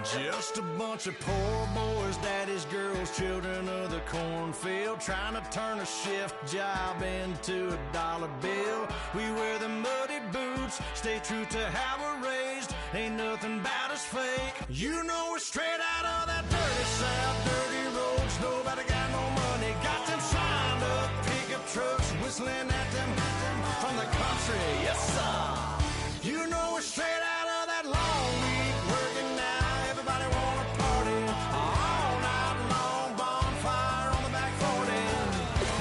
Just a bunch of poor boys, daddy's girls, children of the cornfield, trying to turn a shift job into a dollar bill. We wear the muddy boots, stay true to how we're raised. Ain't nothing about us fake. You know we're straight out of that dirty south, dirty roads. Nobody got no money, got them signed up pickup trucks, whistling at them from the country. Yes, sir. You know we're straight out of that long week working now. Everybody wanna party all night long, bonfire on the back 40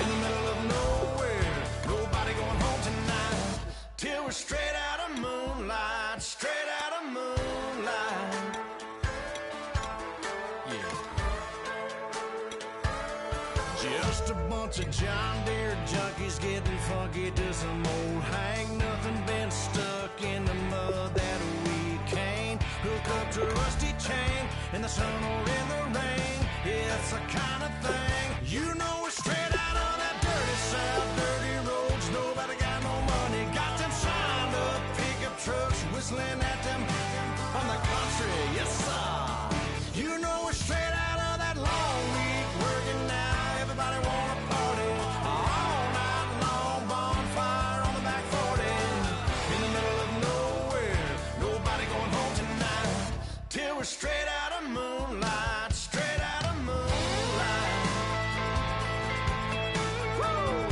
in the middle of nowhere. Nobody going home tonight till we're straight out of moonlight, straight out of moonlight. Yeah. Just a bunch of John Deere junkies getting funky to some old Hank. Nothing been stuck in the mud that we can't hook up to a rusty chain in the sun or in the rain. It's the kind of thing. You know we're straight out of that dirty south, dirty roads. Nobody got no money, got them signed up pickup trucks, whistling at them from the country. Yes, sir. You know we're straight out of that long week working now. Everybody wanna party all night long, bonfire on the back 40 in the middle of nowhere. Nobody going home tonight till we're straight out of moonlight, straight out of moonlight. Woo!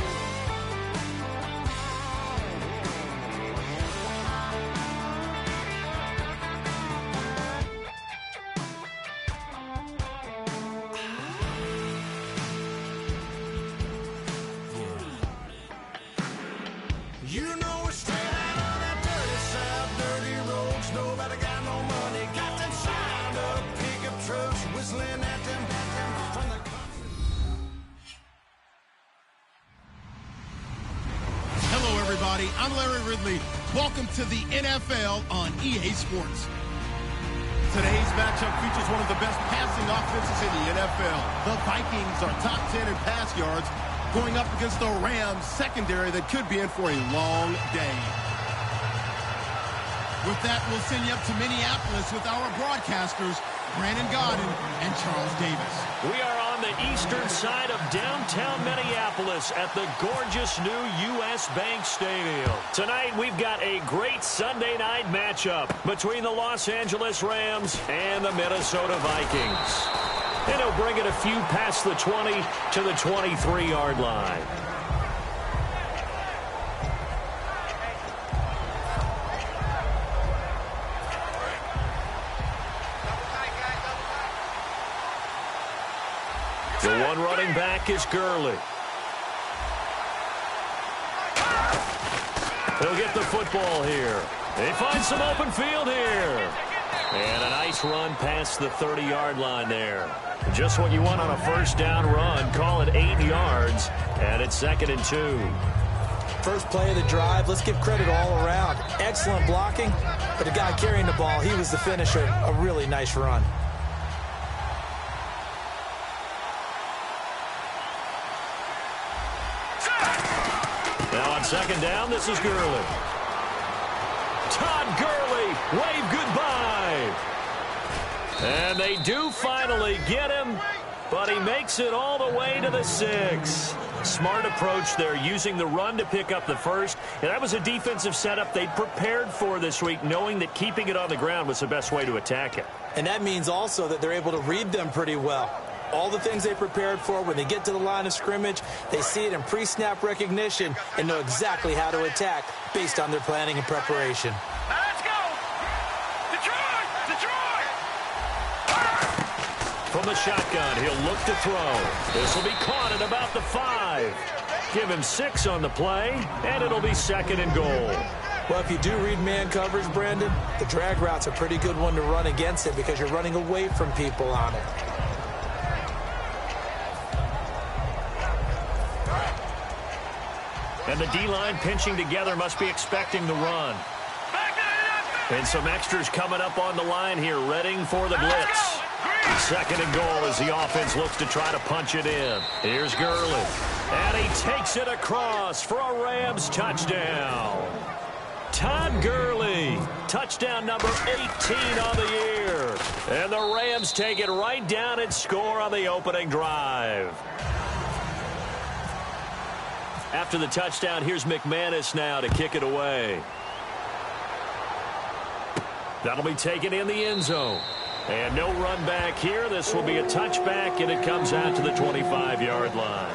You know we're straight out of that dirty south, dirty roads. Nobody got no money, got them signed up pickup trucks, whistling at them from the country. Hello, everybody. I'm Larry Ridley. Welcome to the NFL on EA Sports. Today's matchup features one of the best passing offenses in the NFL. The Vikings are top 10 in pass yards, going up against the Rams secondary that could be in for a long day. With that, we'll send you up to Minneapolis with our broadcasters, Brandon Godden and Charles Davis. We are on the eastern side of downtown Minneapolis at the gorgeous new U.S. Bank Stadium. Tonight, we've got a great Sunday night matchup between the Los Angeles Rams and the Minnesota Vikings. And he'll bring it a few past the 20 to the 23-yard line. The one running back is Gurley. He'll get the football here. They find some open field here. And a nice run past the 30-yard line there. Just what you want on a first down run. Call it 8 yards, and it's 2nd and 2. First play of the drive, let's give credit all around. Excellent blocking, but the guy carrying the ball, he was the finisher. A really nice run. Now on 2nd down, this is Gurley. Todd Gurley, wave goodbye. And they do finally get him, but he makes it all the way to the 6. Smart approach there, using the run to pick up the first. And that was a defensive setup they prepared for this week, knowing that keeping it on the ground was the best way to attack it. And that means also that they're able to read them pretty well. All the things they prepared for, when they get to the line of scrimmage, they see it in pre-snap recognition and know exactly how to attack based on their planning and preparation. Let's go! Detroit! Detroit! From the shotgun, he'll look to throw. This will be caught at about the 5. Give him 6 on the play, and it'll be 2nd and goal. Well, if you do read man coverage, Brandon, the drag route's a pretty good one to run against it because you're running away from people on it. And the D-line pinching together must be expecting the run. And some extras coming up on the line here, readying for the blitz. 2nd and goal as the offense looks to try to punch it in. Here's Gurley. And he takes it across for a Rams touchdown. Todd Gurley. Touchdown number 18 on the year. And the Rams take it right down and score on the opening drive. After the touchdown, here's McManus now to kick it away. That'll be taken in the end zone. And no run back here. This will be a touchback, and it comes out to the 25-yard line.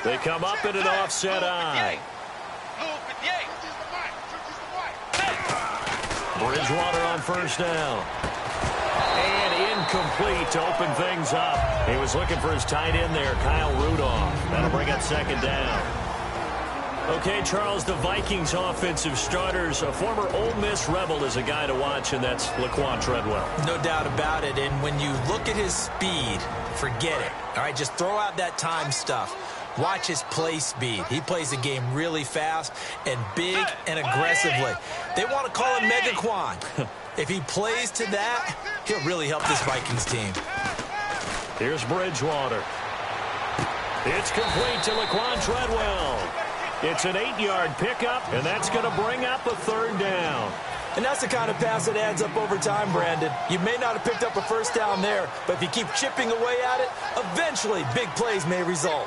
They come up in an offset eye. Bridgewater on first down. And incomplete to open things up. He was looking for his tight end there, Kyle Rudolph. That'll bring up second down. Okay, Charles, the Vikings offensive starters, a former Ole Miss Rebel is a guy to watch, and that's Laquan Treadwell. No doubt about it, and when you look at his speed, forget it. All right, just throw out that time stuff. Watch his play speed. He plays the game really fast and big and aggressively. They want to call him Megaquan. If he plays to that, he'll really help this Vikings team. Here's Bridgewater. It's complete to Laquan Treadwell. It's an 8-yard pickup, and that's going to bring up a third down. And that's the kind of pass that adds up over time, Brandon. You may not have picked up a first down there, but if you keep chipping away at it, eventually big plays may result.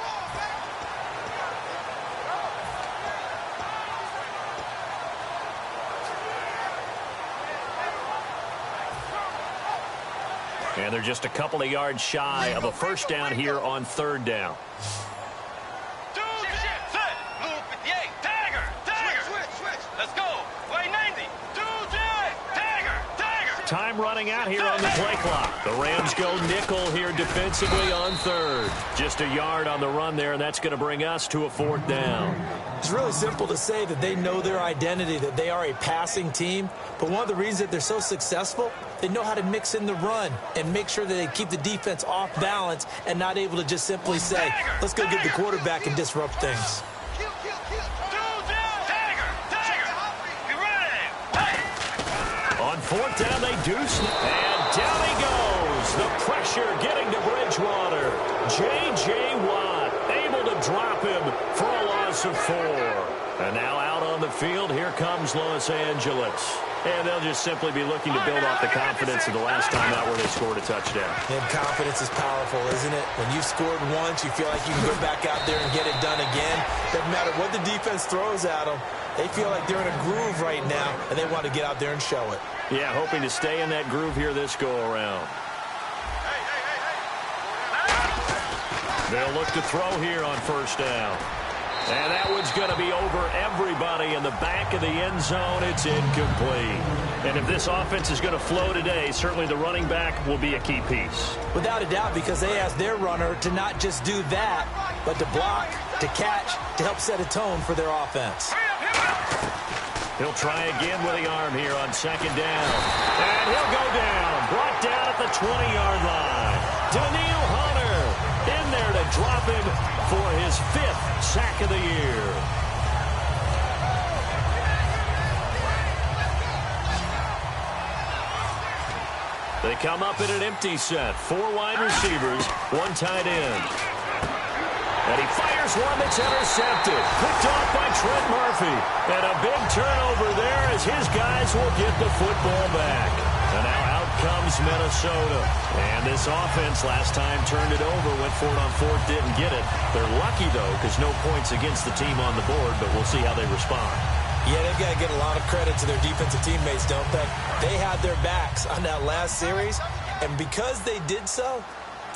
And they're just a couple of yards shy of a first down here on third down. Time running out here on the play clock. The Rams go nickel here defensively on third. Just a yard on the run there, and that's going to bring us to a fourth down. It's really simple to say that they know their identity, that they are a passing team. But one of the reasons that they're so successful, they know how to mix in the run and make sure that they keep the defense off balance and not able to just simply say, let's go get the quarterback and disrupt things. On fourth down, they do snap. And down he goes. The pressure getting to Bridgewater. J.J. Watt able to drop him for a loss of 4. And now out on the field, here comes Los Angeles. And they'll just simply be looking to build off the confidence of the last time out where they scored a touchdown. And confidence is powerful, isn't it? When you've scored once, you feel like you can go back out there and get it done again. Doesn't matter what the defense throws at them. They feel like they're in a groove right now, and they want to get out there and show it. Yeah, hoping to stay in that groove here this go-around. They'll look to throw here on first down. And that one's going to be over everybody in the back of the end zone. It's incomplete. And if this offense is going to flow today, certainly the running back will be a key piece. Without a doubt, because they asked their runner to not just do that, but to block, to catch, to help set a tone for their offense. He'll try again with the arm here on second down. And he'll go down. Brought down at the 20-yard line. Daniil Hunter in there to drop him for his 5th sack of the year. They come up in an empty set. 4 wide receivers, 1 tight end. And he fires one that's intercepted. Picked off by Trent Murphy. And a big turnover there as his guys will get the football back. And now out comes Minnesota. And this offense last time turned it over, went for it on fourth, didn't get it. They're lucky, though, because no points against the team on the board, but we'll see how they respond. Yeah, they've got to get a lot of credit to their defensive teammates, don't they? They had their backs on that last series, and because they did so,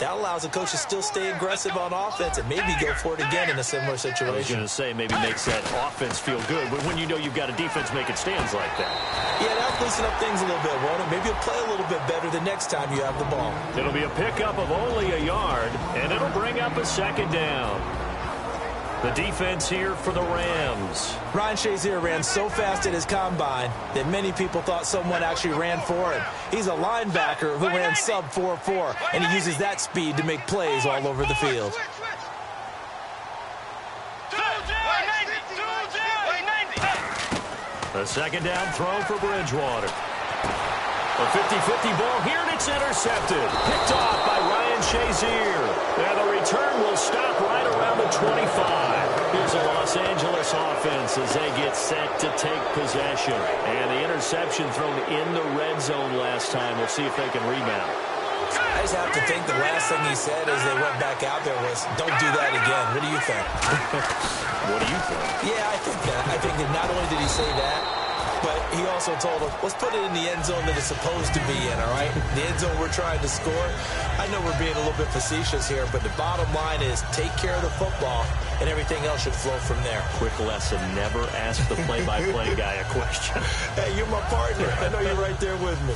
that allows the coach to still stay aggressive on offense and maybe go for it again in a similar situation. I was going to say maybe makes that offense feel good, but when you know you've got a defense making stands like that. Yeah, that'll loosen up things a little bit, won't it? Maybe you'll play a little bit better the next time you have the ball. It'll be a pickup of only a yard, and it'll bring up a second down. The defense here for the Rams. Ryan Shazier ran so fast at his combine that many people thought someone actually ran for him. He's a linebacker who ran sub 4.4, and he uses that speed to make plays all over the field. A second down throw for Bridgewater. A 50-50 ball here, and it's intercepted. Picked off by Ryan Shazier. And the return will stop right around the 25. Here's a Los Angeles offense as they get set to take possession. And the interception thrown in the red zone last time. We'll see if they can rebound. I just have to think the last thing he said as they went back out there was, don't do that again. What do you think? What do you think? Yeah, I think that. I think that not only did he say that, but he also told them, let's put it in the end zone that it's supposed to be in, all right? The end zone we're trying to score. I know we're being a little bit facetious here, but the bottom line is take care of the football, and everything else should flow from there. Quick lesson, never ask the play-by-play guy a question. Hey, you're my partner. I know you're right there with me.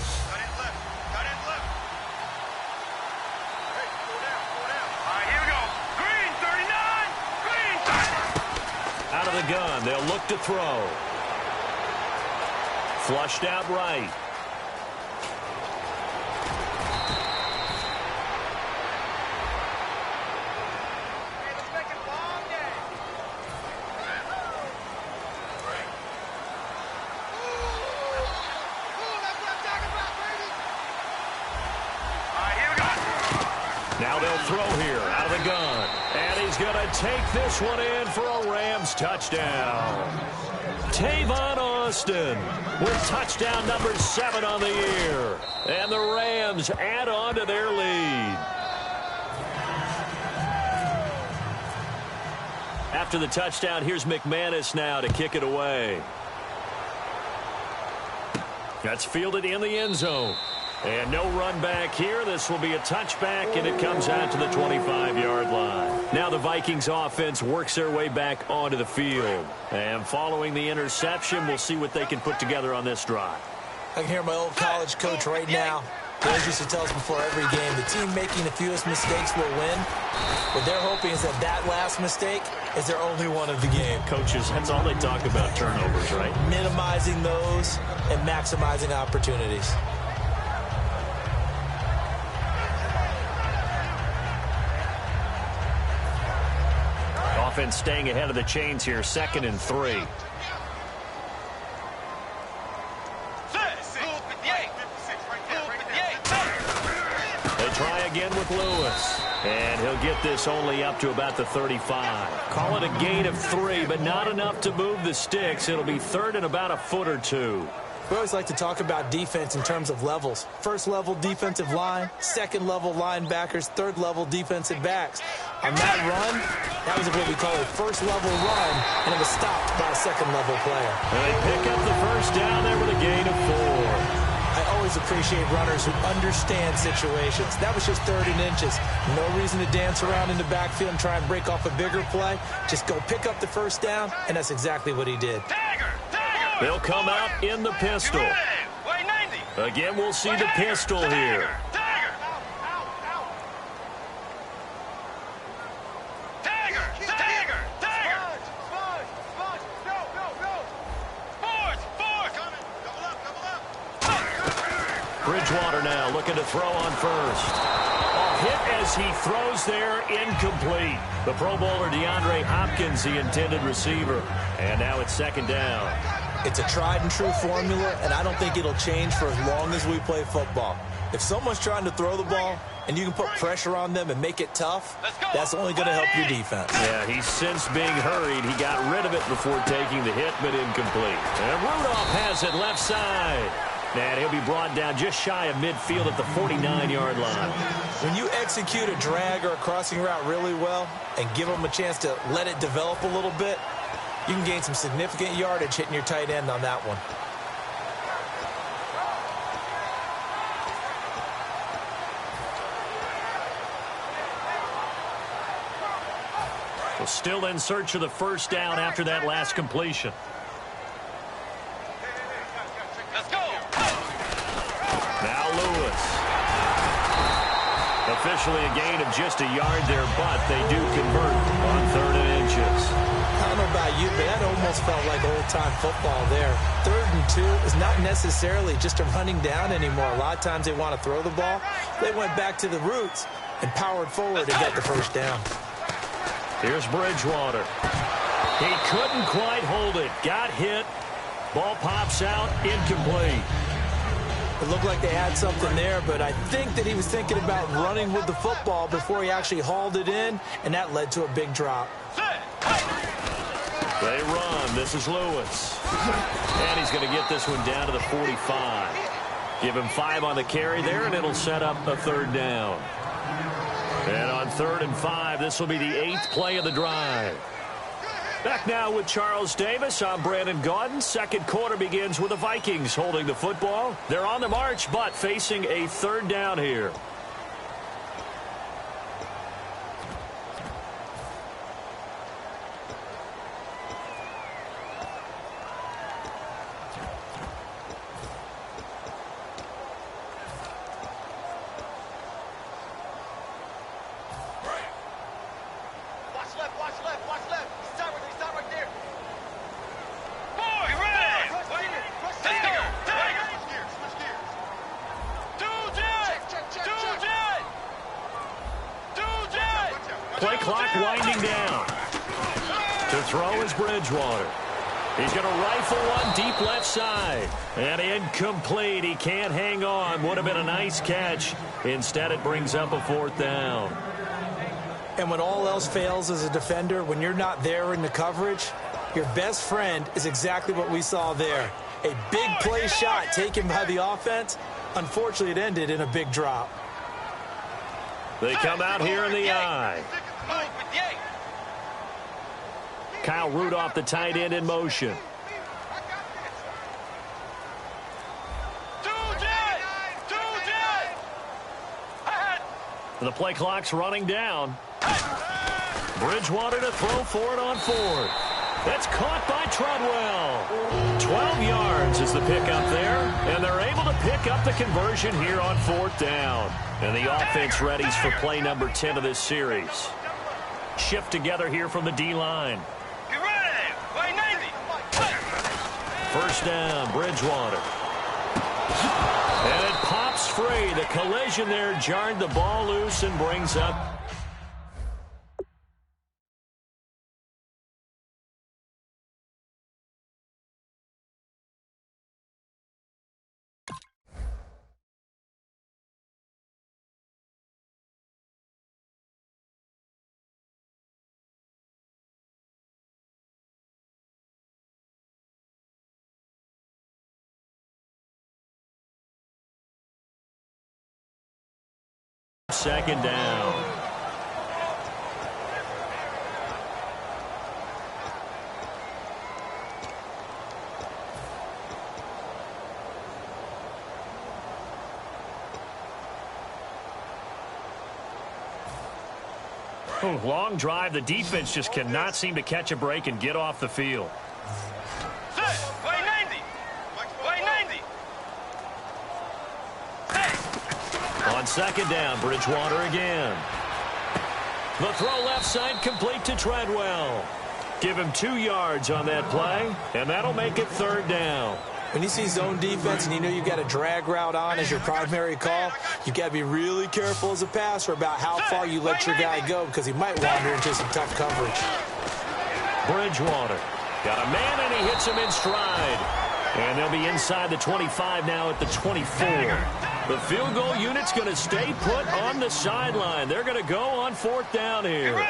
Out of the gun, they'll look to throw. Flushed out right. Let's make it a long day. That's what I'm talking about, baby. All right, here we go. Now they'll throw here out of the gun. And he's going to take this one in for a Rams touchdown. Tavon Austin with touchdown number 7 on the year. And the Rams add on to their lead. After the touchdown, here's McManus now to kick it away. That's fielded in the end zone. And no run back here. This will be a touchback, and it comes out to the 25-yard line. Now the Vikings offense works their way back onto the field. And following the interception, we'll see what they can put together on this drive. I can hear my old college coach right now. He always used to tell us before every game, the team making the fewest mistakes will win. What they're hoping is that last mistake is their only one of the game. Coaches, that's all they talk about, turnovers, right? Minimizing those and maximizing opportunities. Offense staying ahead of the chains here, 2nd and 3. They try again with Lewis. And he'll get this only up to about the 35. Call it a gain of 3, but not enough to move the sticks. It'll be 3rd and about a foot or 2. We always like to talk about defense in terms of levels. First level defensive line, second level linebackers, third level defensive backs. On that run, that was what we call a first level run, and it was stopped by a second level player. And they pick up the first down there with a gain of 4. I always appreciate runners who understand situations. That was just 3rd and inches. No reason to dance around in the backfield and try and break off a bigger play. Just go pick up the first down, and that's exactly what he did. They'll come out in the pistol. Again, we'll see the pistol here. Bridgewater now looking to throw on first. A hit as he throws there, incomplete. The Pro Bowler DeAndre Hopkins, the intended receiver. And now it's 2nd down. It's a tried and true formula, and I don't think it'll change for as long as we play football. If someone's trying to throw the ball and you can put pressure on them and make it tough, that's only going to help your defense. Yeah, he's since being hurried. He got rid of it before taking the hit, but incomplete. And Rudolph has it left side. And he'll be brought down just shy of midfield at the 49-yard line. When you execute a drag or a crossing route really well and give them a chance to let it develop a little bit, you can gain some significant yardage hitting your tight end on that one. Well, still in search of the first down after that last completion. Let's go. Now Lewis. Officially a gain of just a yard there, but they do convert on 3rd and inches. I don't know about you, but that almost felt like old-time football there. 3rd and 2 is not necessarily just a running down anymore. A lot of times they want to throw the ball. They went back to the roots and powered forward to get the first down. Here's Bridgewater. He couldn't quite hold it. Got hit. Ball pops out, incomplete. It looked like they had something there, but I think that he was thinking about running with the football before he actually hauled it in, and that led to a big drop. They run. This is Lewis. And he's going to get this one down to the 45. Give him 5 on the carry there, and it'll set up a third down. And on 3rd and 5, this will be the 8th play of the drive. Back now with Charles Davis. I'm Brandon Gaudin. Second quarter begins with the Vikings holding the football. They're on the march, but facing a third down here. Play clock winding down. To throw is Bridgewater. He's going to rifle one deep left side. And incomplete. He can't hang on. Would have been a nice catch. Instead, it brings up a 4th down. And when all else fails as a defender, when you're not there in the coverage, your best friend is exactly what we saw there. A big play shot taken by the offense. Unfortunately, it ended in a big drop. They come out here in the eye. Kyle Rudolph, the tight end, in motion. The play clock's running down. Bridgewater to throw for it on 4th. That's caught by Treadwell. 12 yards is the pickup there, and they're able to pick up the conversion here on 4th down. And the offense readies for play number 10 of this series. Shift together here from the D-line. First down, Bridgewater. And it pops free. The collision there jarred the ball loose and brings up second down. Long drive. The defense just cannot seem to catch a break and get off the field. On second down, Bridgewater again. The throw left side complete to Treadwell. Give him 2 yards on that play, and that'll make it 3rd down. When you see zone defense and you know you've got a drag route on as your primary call, you've got to be really careful as a passer about how far you let your guy go because he might wander into some tough coverage. Bridgewater got a man, and he hits him in stride. And they'll be inside the 25 now at the 24. The field goal unit's going to stay put on the sideline. They're going to go on 4th down here.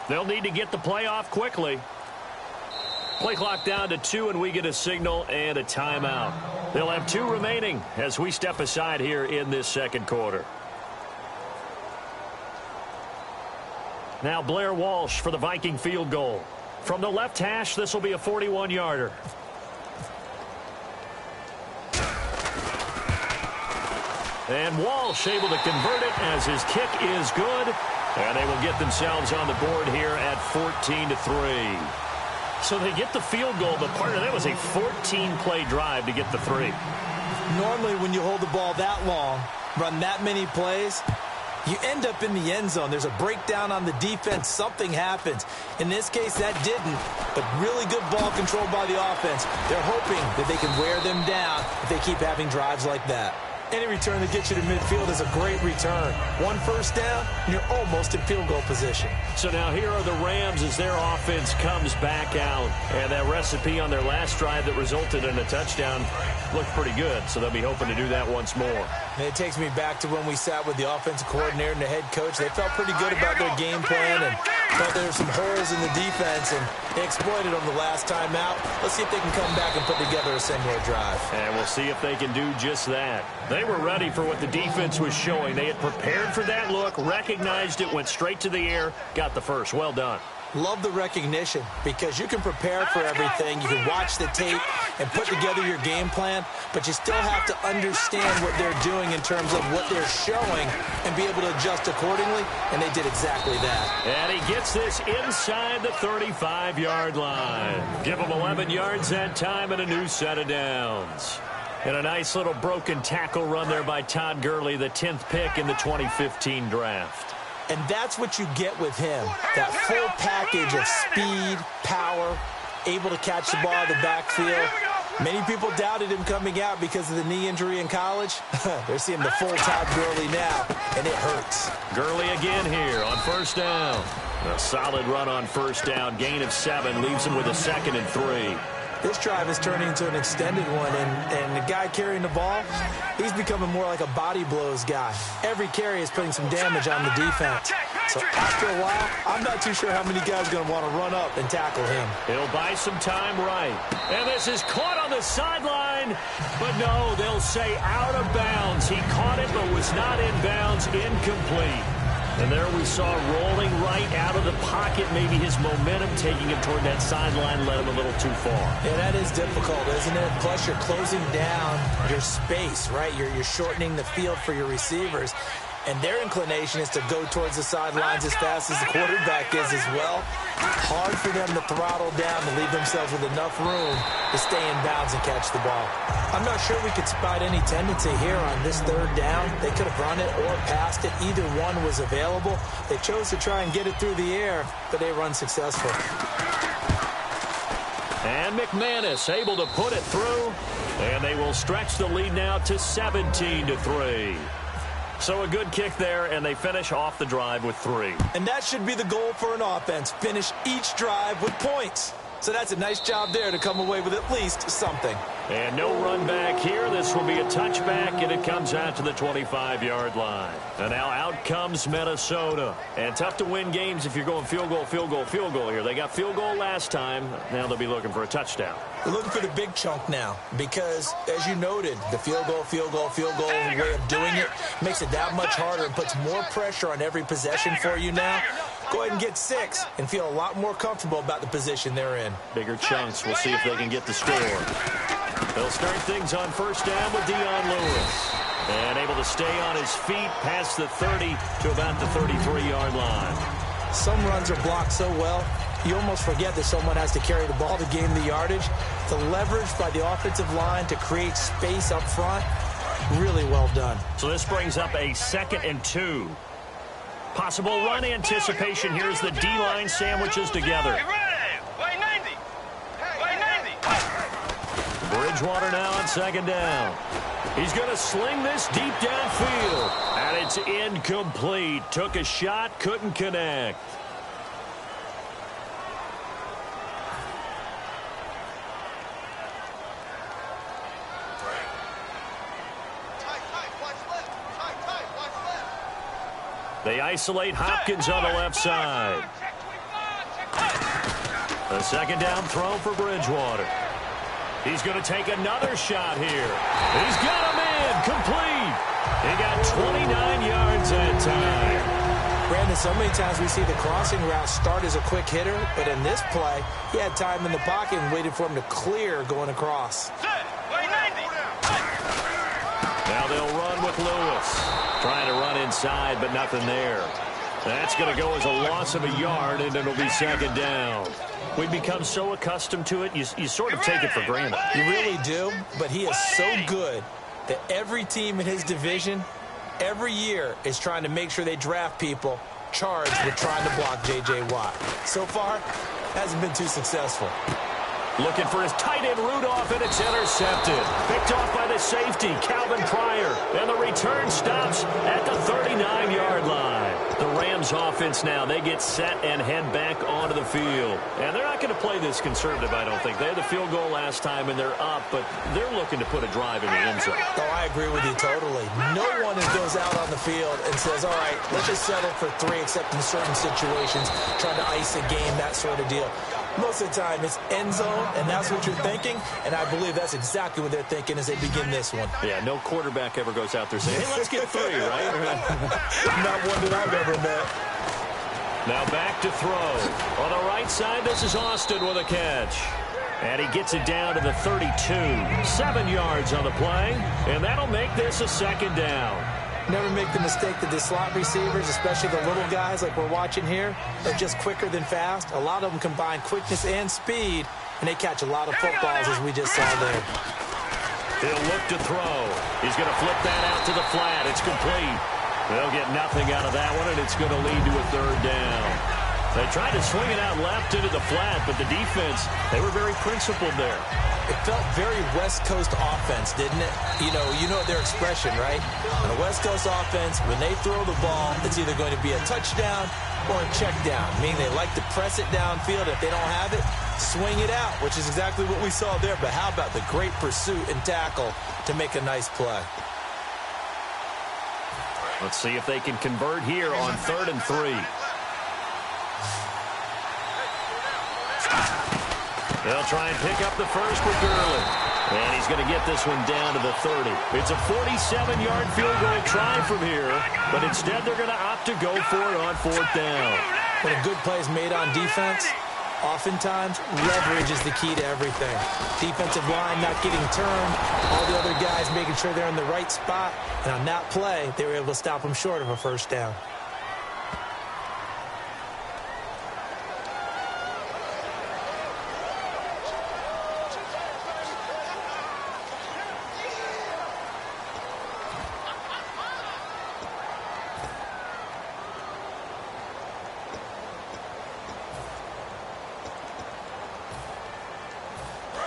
They'll need to get the play off quickly. Play clock down to 2, and we get a signal and a timeout. They'll have 2 remaining as we step aside here in this second quarter. Now Blair Walsh for the Viking field goal. From the left hash, this will be a 41-yarder. And Walsh able to convert it as his kick is good. And they will get themselves on the board here at 14-3. So they get the field goal, but part of that was a 14-play drive to get the 3. Normally, when you hold the ball that long, run that many plays, you end up in the end zone. There's a breakdown on the defense. Something happens. In this case, that didn't, but really good ball control by the offense. They're hoping that they can wear them down if they keep having drives like that. Any return that gets you to midfield is a great return. 1 first down, and you're almost in field goal position. So now here are the Rams as their offense comes back out. And that recipe on their last drive that resulted in a touchdown looked pretty good. So they'll be hoping to do that once more. And it takes me back to when we sat with the offensive coordinator and the head coach. They felt pretty good about their game plan and felt there were some holes in the defense, and they exploited them the last time out. Let's see if they can come back and put together a similar drive. And we'll see if they can do just that. They were ready for what the defense was showing. They had prepared for that look, recognized it, went straight to the air, got the first. Well done. Love the recognition, because you can prepare for everything. You can watch the tape and put together your game plan, but you still have to understand what they're doing in terms of what they're showing and be able to adjust accordingly, and they did exactly that. And he gets this inside the 35-yard line. Give him 11 yards that time and a new set of downs. And a nice little broken tackle run there by Todd Gurley, the 10th pick in the 2015 draft. And that's what you get with him, that full package of speed, power, able to catch the ball out of the backfield. Many people doubted him coming out because of the knee injury in college. They're seeing the full Todd Gurley now, and it hurts. Gurley again here on first down. A solid run on first down. Gain of 7 leaves him with a 2nd and 3. This drive is turning into an extended one, and the guy carrying the ball, he's becoming more like a body blows guy. Every carry is putting some damage on the defense. So after a while, I'm not too sure how many guys are going to want to run up and tackle him. He'll buy some time right. And this is caught on the sideline, but no, they'll say out of bounds. He caught it but was not in bounds, incomplete. And there we saw rolling right out of the pocket. Maybe his momentum taking him toward that sideline led him a little too far. Yeah, that is difficult, isn't it? Plus, you're closing down your space, right? You're shortening the field for your receivers. And their inclination is to go towards the sidelines as fast as the quarterback is as well. Hard for them to throttle down to leave themselves with enough room to stay in bounds and catch the ball. I'm not sure we could spot any tendency here on this 3rd down. They could have run it or passed it. Either one was available. They chose to try and get it through the air, but they run successful. And McManus able to put it through. And they will stretch the lead now to 17-3. So a good kick there, and they finish off the drive with 3. And that should be the goal for an offense. Finish each drive with points. So that's a nice job there to come away with at least something. And no run back here. This will be a touchback, and it comes out to the 25-yard line. And now out comes Minnesota. And tough to win games if you're going field goal, field goal, field goal here. They got field goal last time. Now they'll be looking for a touchdown. They're looking for the big chunk now because, as you noted, the field goal way of doing it makes it that much harder and puts more pressure on every possession for you now. Go ahead and get 6 and feel a lot more comfortable about the position they're in. Bigger chunks. We'll see if they can get the score. They'll start things on first down with Dion Lewis. And able to stay on his feet past the 30 to about the 33-yard line. Some runs are blocked so well, you almost forget that someone has to carry the ball to gain the yardage. The leverage by the offensive line to create space up front, really well done. So this brings up a 2nd and 2. Possible run anticipation. Here's the D-line sandwiches together. Bridgewater now on 2nd down. He's going to sling this deep downfield. And it's incomplete. Took a shot, couldn't connect. They isolate Hopkins on the left side. A 2nd down throw for Bridgewater. He's going to take another shot here. He's got him in. Complete. He got 29 yards that time. Brandon, so many times we see the crossing route start as a quick hitter, but in this play, he had time in the pocket and waited for him to clear going across. Now they'll run with Lewis. Trying to run inside, but nothing there. That's going to go as a loss of a yard, and it'll be second down. We've become so accustomed to it, you sort of take it for granted. You really do, but he is so good that every team in his division, every year, is trying to make sure they draft people charged with trying to block J.J. Watt. So far, hasn't been too successful. Looking for his tight end Rudolph, and it's intercepted. Picked off by the safety, Calvin Pryor. And the return stops at the 39-yard line. The Rams offense now, they get set and head back onto the field. And they're not going to play this conservative, I don't think. They had the field goal last time, and they're up, but they're looking to put a drive in the end zone. Oh, I agree with you totally. No one goes out on the field and says, all right, let's just settle for 3, except in certain situations, trying to ice a game, that sort of deal. Most of the time, it's end zone, and that's what you're thinking, and I believe that's exactly what they're thinking as they begin this one. Yeah, no quarterback ever goes out there saying, hey, let's get 3, right? Not one that I've ever met. Now back to throw. On the right side, this is Austin with a catch. And he gets it down to the 32. 7 yards on the play, and that'll make this a second down. Never make the mistake that the slot receivers, especially the little guys like we're watching here, are just quicker than fast. A lot of them combine quickness and speed, and they catch a lot of footballs, as we just saw there. He'll look to throw. He's going to flip that out to the flat. It's complete. They'll get nothing out of that one, and it's going to lead to a third down. They tried to swing it out left into the flat, but the defense, they were very principled there. It felt very West Coast offense, didn't it? You know their expression, right? On a West Coast offense, when they throw the ball, it's either going to be a touchdown or a check down, meaning they like to press it downfield. If they don't have it, swing it out, which is exactly what we saw there. But how about the great pursuit and tackle to make a nice play? Let's see if they can convert here on 3rd and 3. They'll try and pick up the first with Gurley. And he's going to get this one down to the 30. It's a 47-yard field goal try from here, but instead they're going to opt to go for it on 4th down. When a good play is made on defense, oftentimes leverage is the key to everything. Defensive line not getting turned, all the other guys making sure they're in the right spot, and on that play, they were able to stop them short of a first down.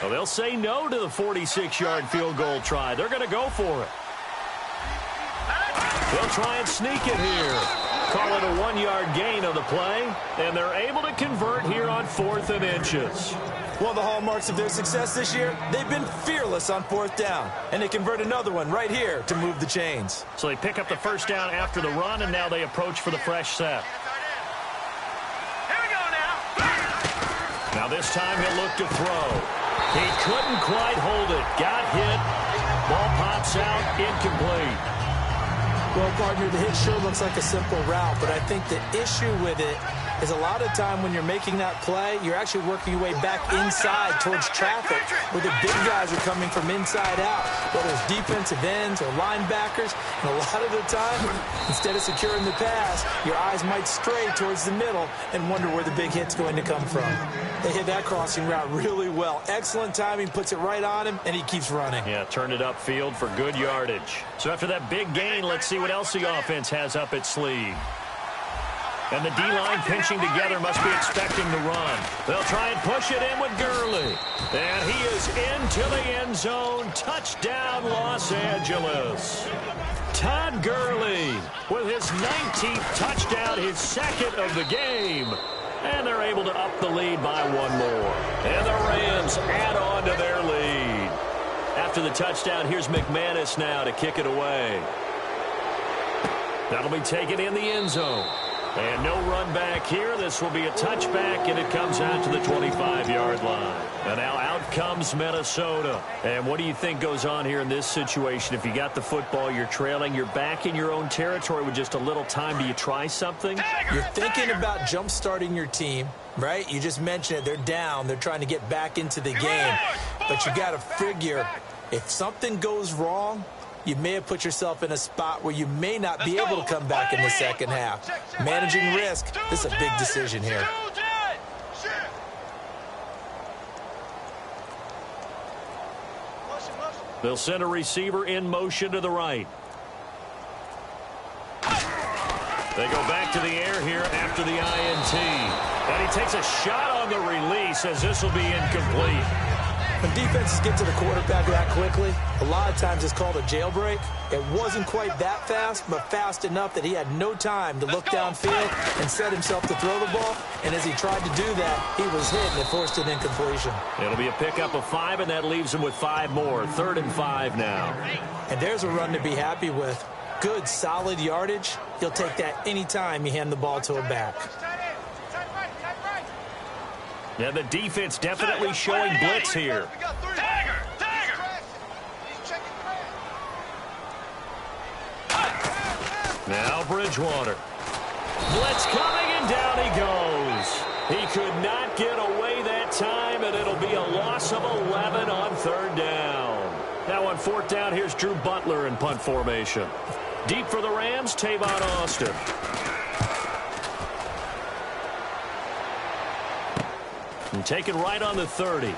Well, they'll say no to the 46-yard field goal try. They're going to go for it. They'll try and sneak it here. Call it a 1-yard gain on the play, and they're able to convert here on 4th and inches. One of the hallmarks of their success this year, they've been fearless on 4th down, and they convert another one right here to move the chains. So they pick up the first down after the run, and now they approach for the fresh set. Here we go now. Now this time he'll look to throw. He couldn't quite hold it. Got hit. Ball pops out. Incomplete. Well, partner, the hit sure looks like a simple route, but I think the issue with it is a lot of time when you're making that play, you're actually working your way back inside towards traffic where the big guys are coming from inside out, whether it's defensive ends or linebackers. And a lot of the time, instead of securing the pass, your eyes might stray towards the middle and wonder where the big hit's going to come from. They hit that crossing route really well. Excellent timing, puts it right on him, and he keeps running. Yeah, turned it upfield for good yardage. So after that big gain, let's see what else the offense has up its sleeve. And the D-line pinching together must be expecting the run. They'll try and push it in with Gurley. And he is into the end zone. Touchdown, Los Angeles. Todd Gurley with his 19th touchdown, his second of the game. And they're able to up the lead by 1 more. And the Rams add on to their lead. After the touchdown, here's McManus now to kick it away. That'll be taken in the end zone. And no run back here. This will be a touchback, and it comes out to the 25-yard line. And now out comes Minnesota. And what do you think goes on here in this situation? If you got the football, you're trailing, you're back in your own territory with just a little time. Do you try something? You're thinking about jump-starting your team, right? You just mentioned it. They're down. They're trying to get back into the game. But you got to figure, if something goes wrong, you may have put yourself in a spot where you may not be able to come back in the second half. Managing risk, this is a big decision here. They'll send a receiver in motion to the right. They go back to the air here after the INT. And he takes a shot on the release as this will be incomplete. When defenses get to the quarterback that quickly, a lot of times it's called a jailbreak. It wasn't quite that fast, but fast enough that he had no time to look downfield and set himself to throw the ball. And as he tried to do that, he was hit and it forced an incompletion. It'll be a pickup of 5, and that leaves him with 5 more. 3rd and 5 now. And there's a run to be happy with. Good, solid yardage. He'll take that any time you hand the ball to a back. And the defense definitely showing blitz here. Now Bridgewater. Blitz coming, and down he goes. He could not get away that time, and it'll be a loss of 11 on 3rd down. Now on 4th down, here's Drew Butler in punt formation. Deep for the Rams, Tavon Austin. And taken right on the 30.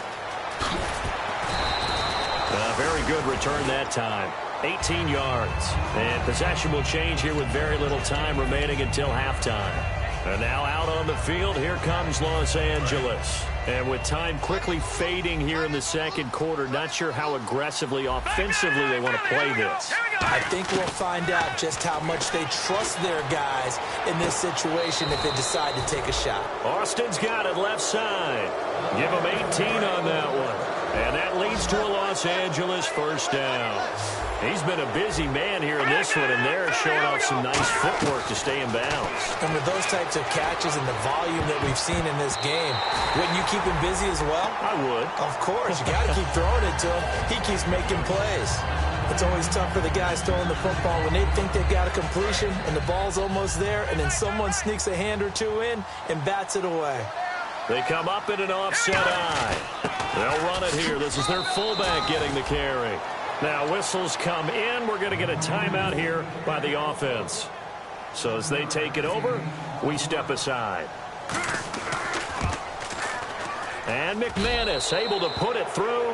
Very good return that time. 18 yards. And possession will change here with very little time remaining until halftime. And now out on the field, here comes Los Angeles. And with time quickly fading here in the second quarter, not sure how aggressively, offensively they want to play this. I think we'll find out just how much they trust their guys in this situation if they decide to take a shot. Austin's got it left side. Give him 18 on that one. And that leads to a Los Angeles 1st down. He's been a busy man here in this one, and they're showing off some nice footwork to stay in bounds. And with those types of catches and the volume that we've seen in this game, wouldn't you keep him busy as well? I would. Of course. You got to keep throwing it to him. He keeps making plays. It's always tough for the guys throwing the football when they think they've got a completion and the ball's almost there, and then someone sneaks a hand or two in and bats it away. They come up in an offset eye. They'll run it here. This is their fullback getting the carry. Now whistles come in. We're going to get a timeout here by the offense. So as they take it over, we step aside. And McManus able to put it through,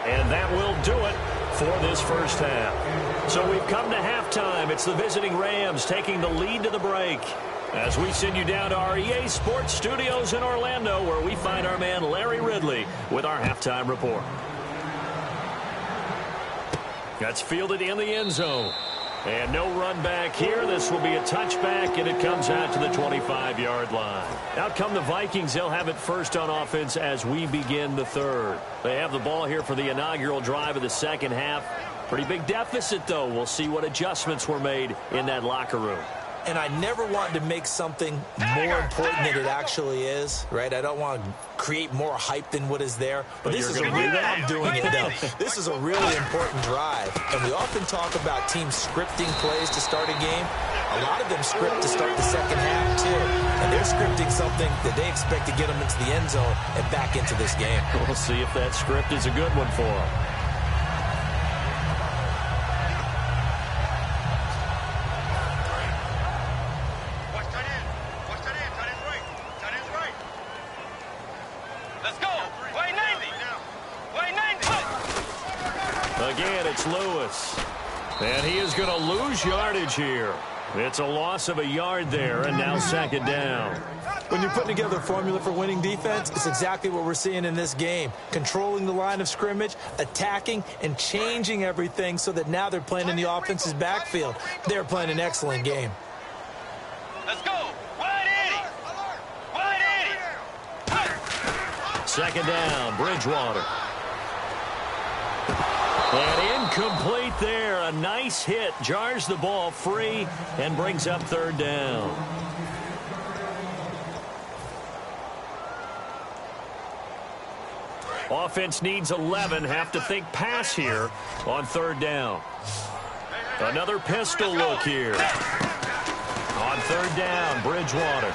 and that will do it for this first half. So we've come to halftime. It's the visiting Rams taking the lead to the break. As we send you down to our EA Sports Studios in Orlando, where we find our man Larry Ridley with our halftime report. That's fielded in the end zone. And no run back here. This will be a touchback, and it comes out to the 25-yard line. Out come the Vikings. They'll have it first on offense as we begin the 3rd. They have the ball here for the inaugural drive of the second half. Pretty big deficit, though. We'll see what adjustments were made in that locker room. And I never want to make something more important than it actually is, right? I don't want to create more hype than what is there. But this is I'm doing it, though. This is a really important drive. And we often talk about teams scripting plays to start a game. A lot of them script to start the second half, too. And they're scripting something that they expect to get them into the end zone and back into this game. We'll see if that script is a good one for them. Again, it's Lewis. And he is going to lose yardage here. It's a loss of a yard there, and now 2nd down. When you're putting together a formula for winning defense, it's exactly what we're seeing in this game. Controlling the line of scrimmage, attacking, and changing everything so that now they're playing in the offense's backfield. They're playing an excellent game. Let's go. 180. 2nd down, Bridgewater. And incomplete there. A nice hit. Jars the ball free and brings up 3rd down. Offense needs 11. Have to think pass here on 3rd down. Another pistol look here. On 3rd down, Bridgewater.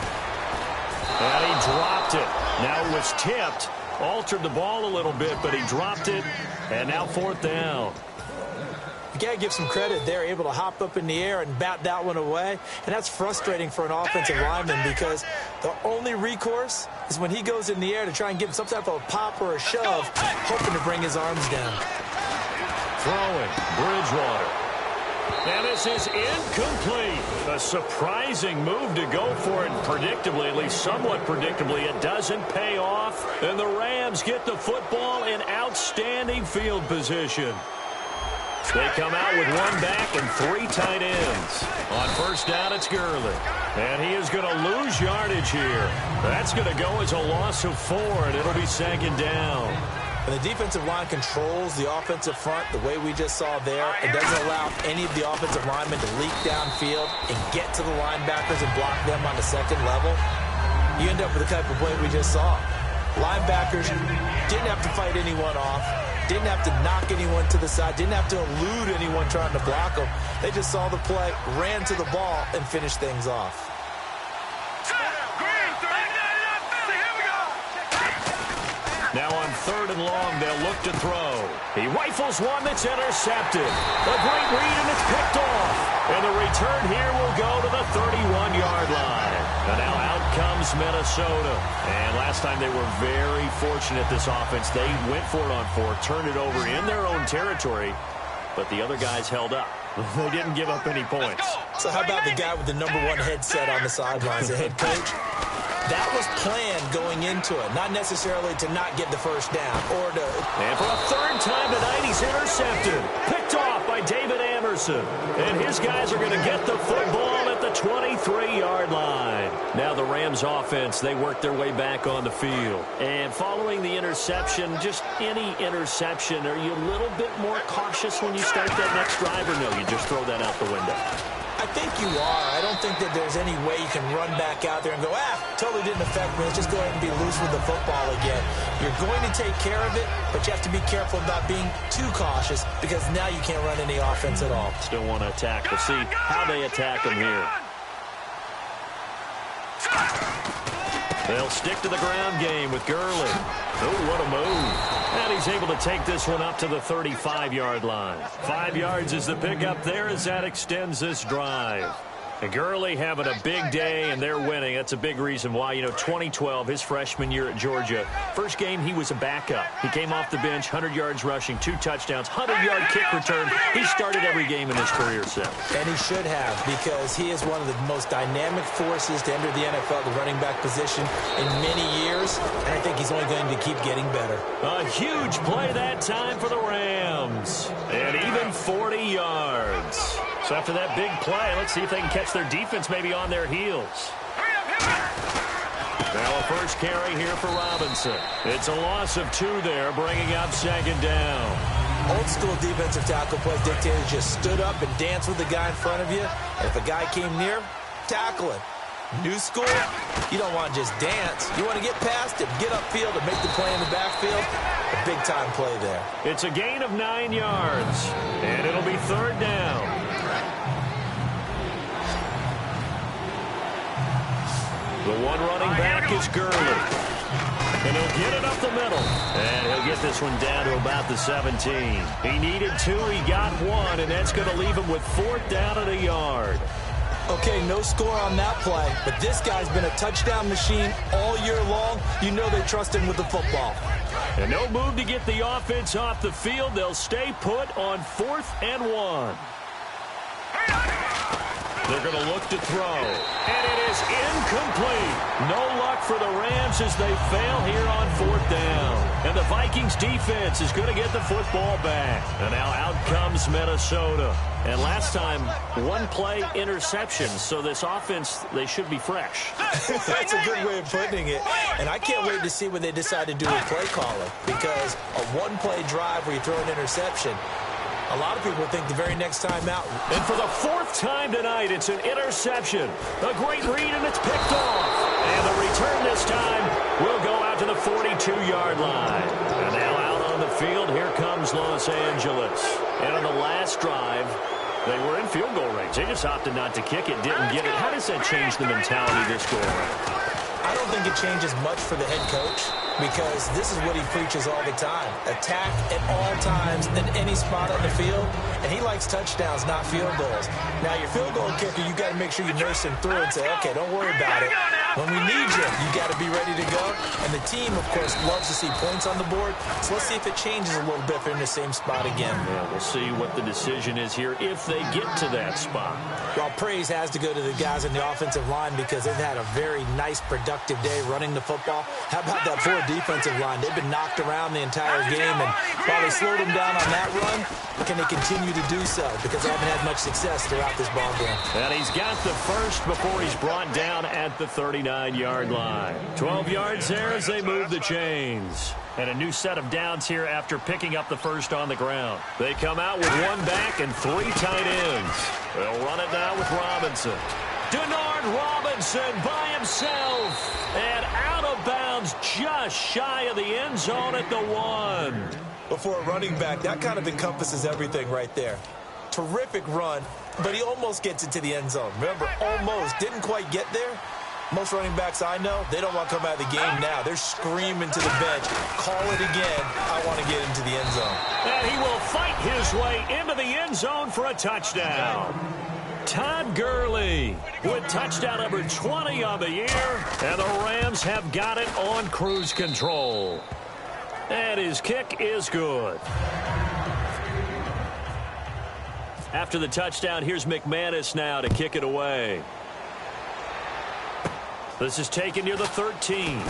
And he dropped it. Now it was tipped. Altered the ball a little bit, but he dropped it. And now 4th down. You got to give some credit. They're able to hop up in the air and bat that one away. And that's frustrating for an offensive lineman because the only recourse is when he goes in the air to try and give him some type of a pop or a shove, hoping to bring his arms down. Throwing, Bridgewater. And this is incomplete. A surprising move to go for it predictably, at least somewhat predictably. It doesn't pay off. And the Rams get the football in outstanding field position. They come out with one back and 3 tight ends. On first down, it's Gurley. And he is going to lose yardage here. That's going to go as a loss of 4, and it'll be second down. And the defensive line controls the offensive front the way we just saw there. It doesn't allow any of the offensive linemen to leak downfield and get to the linebackers and block them on the second level. You end up with the type of play we just saw. Linebackers didn't have to fight anyone off, didn't have to knock anyone to the side, didn't have to elude anyone trying to block them. They just saw the play, ran to the ball, and finished things off. Now on 3rd and long, they'll look to throw. He rifles one that's intercepted. A great read, and it's picked off. And the return here will go to the 31-yard line. And now out comes Minnesota. And last time they were very fortunate, this offense. They went for it on 4, turned it over in their own territory, but the other guys held up. They didn't give up any points. So how about the guy with the #1 headset on the sidelines, the head coach? That was planned going into it, not necessarily to not get the first down or to... And for a 3rd time tonight, he's intercepted. Picked off by David Anderson. And his guys are going to get the football at the 23-yard line. Now the Rams offense, they work their way back on the field. And following the interception, just any interception, are you a little bit more cautious when you start that next drive, or no, you just throw that out the window? I think you are. I don't think that there's any way you can run back out there and go, totally didn't affect me. Let's just go ahead and be loose with the football again. You're going to take care of it, but you have to be careful about being too cautious because now you can't run any offense at all. Still want to attack. We'll see how they attack them here. They'll stick to the ground game with Gurley. Oh, what a move. And he's able to take this one up to the 35-yard line. 5 yards is the pickup there as that extends this drive. And Gurley having a big day, and they're winning. That's a big reason why. 2012, his freshman year at Georgia, first game he was a backup. He came off the bench, 100 yards rushing, 2 touchdowns, 100-yard kick return. He started every game in his career set. And he should have, because he is one of the most dynamic forces to enter the NFL, the running back position, in many years. And I think he's only going to keep getting better. A huge play that time for the Rams. And even 40 yards. So after that big play, let's see if they can catch their defense maybe on their heels. Now a first carry here for Robinson. It's a loss of 2 there, bringing up second down. Old school defensive tackle play dictated just stood up and danced with the guy in front of you. And if a guy came near, tackle him. New school, you don't want to just dance. You want to get past it, get upfield, and make the play in the backfield. A big-time play there. It's a gain of 9 yards, and it'll be 3rd down. The one running back is Gurley. And he'll get it up the middle. And he'll get this one down to about the 17. He needed 2, he got 1, and that's going to leave him with 4th down and a yard. Okay, no score on that play, but this guy's been a touchdown machine all year long. You know they trust him with the football. And no move to get the offense off the field. They'll stay put on 4th and 1. They're going to look to throw. And it is incomplete. No luck for the Rams as they fail here on 4th down. And the Vikings defense is going to get the football back. And now out comes Minnesota. And last time, 1 play interception. So this offense, they should be fresh. That's a good way of putting it. And I can't wait to see what they decide to do with play calling. Because a 1-play drive where you throw an interception, a lot of people think the very next time out. And for the 4th time tonight, it's an interception. A great read, and it's picked off. And the return this time will go out to the 42-yard line. And now out on the field, here comes Los Angeles. And on the last drive, they were in field goal range. They just opted not to kick it, didn't get it. How does that change the mentality this go around? I don't think it changes much for the head coach because this is what he preaches all the time. Attack at all times in any spot on the field, and he likes touchdowns, not field goals. Now, your field goal kicker, you got to make sure you nurse him through and say, okay, don't worry about it. When we need you got to be ready to go. And the team, of course, loves to see points on the board. So let's see if it changes a little bit if they're in the same spot again. Yeah, we'll see what the decision is here if they get to that spot. Well, praise has to go to the guys on the offensive line because they've had a very nice, productive day running the football. How about that poor defensive line? They've been knocked around the entire game, and while they slowed them down on that run, can they continue to do so? Because they haven't had much success throughout this ball game. And he's got the first before he's brought down at the 39-yard line. 12 yards there as they move the chains. And a new set of downs here after picking up the first on the ground. They come out with one back and three tight ends. They'll run it now with Robinson. Denard Robinson by himself. And out of bounds just shy of the end zone at the 1. But for a running back, that kind of encompasses everything right there. Terrific run, but he almost gets it to the end zone. Remember, almost. Didn't quite get there. Most running backs I know, they don't want to come out of the game now. They're screaming to the bench, call it again, I want to get into the end zone. And he will fight his way into the end zone for a touchdown. Todd Gurley with touchdown number 20 on the year. And the Rams have got it on cruise control. And his kick is good. After the touchdown, here's McManus now to kick it away. This is taken near the 13.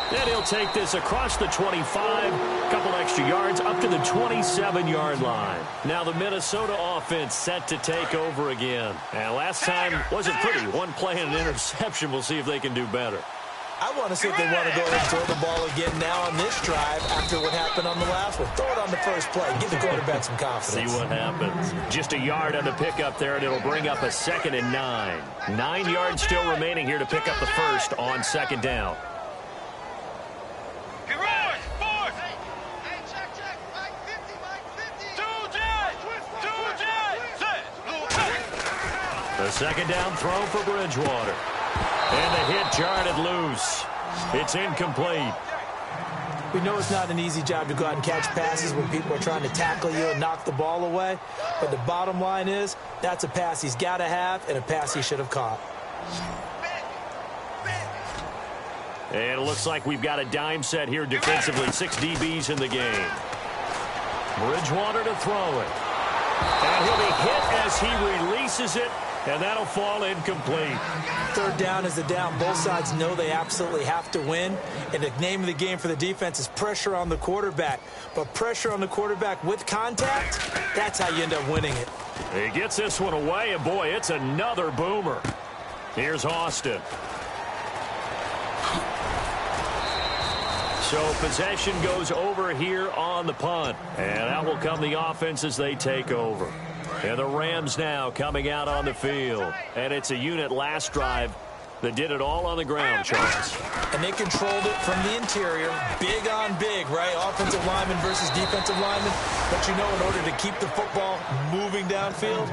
And he'll take this across the 25, a couple extra yards, up to the 27-yard line. Now the Minnesota offense set to take over again. And last time wasn't pretty. One play and an interception. We'll see if they can do better. I want to see if they want to go ahead and throw the ball again now on this drive after what happened on the last one. Throw it on the first play. Give the quarterback some confidence. See what happens. Just a yard on the pickup there, and it'll bring up a 2nd and 9. 9 yards still remaining here to pick up the first on 2nd down. The 2nd down throw for Bridgewater. And the hit jarred it loose. It's incomplete. We know it's not an easy job to go out and catch passes when people are trying to tackle you and knock the ball away. But the bottom line is, that's a pass he's got to have and a pass he should have caught. And it looks like we've got a dime set here defensively. 6 DBs in the game. Bridgewater to throw it. And he'll be hit as he releases it. And that'll fall incomplete. 3rd down is the down. Both sides know they absolutely have to win. And the name of the game for the defense is pressure on the quarterback. But pressure on the quarterback with contact, that's how you end up winning it. He gets this one away, and boy, it's another boomer. Here's Austin. So possession goes over here on the punt. And out will come the offense as they take over. And the Rams now coming out on the field. And it's a unit last drive that did it all on the ground, Charles. And they controlled it from the interior. Big on big, right? Offensive lineman versus defensive lineman. But you know, in order to keep the football moving downfield,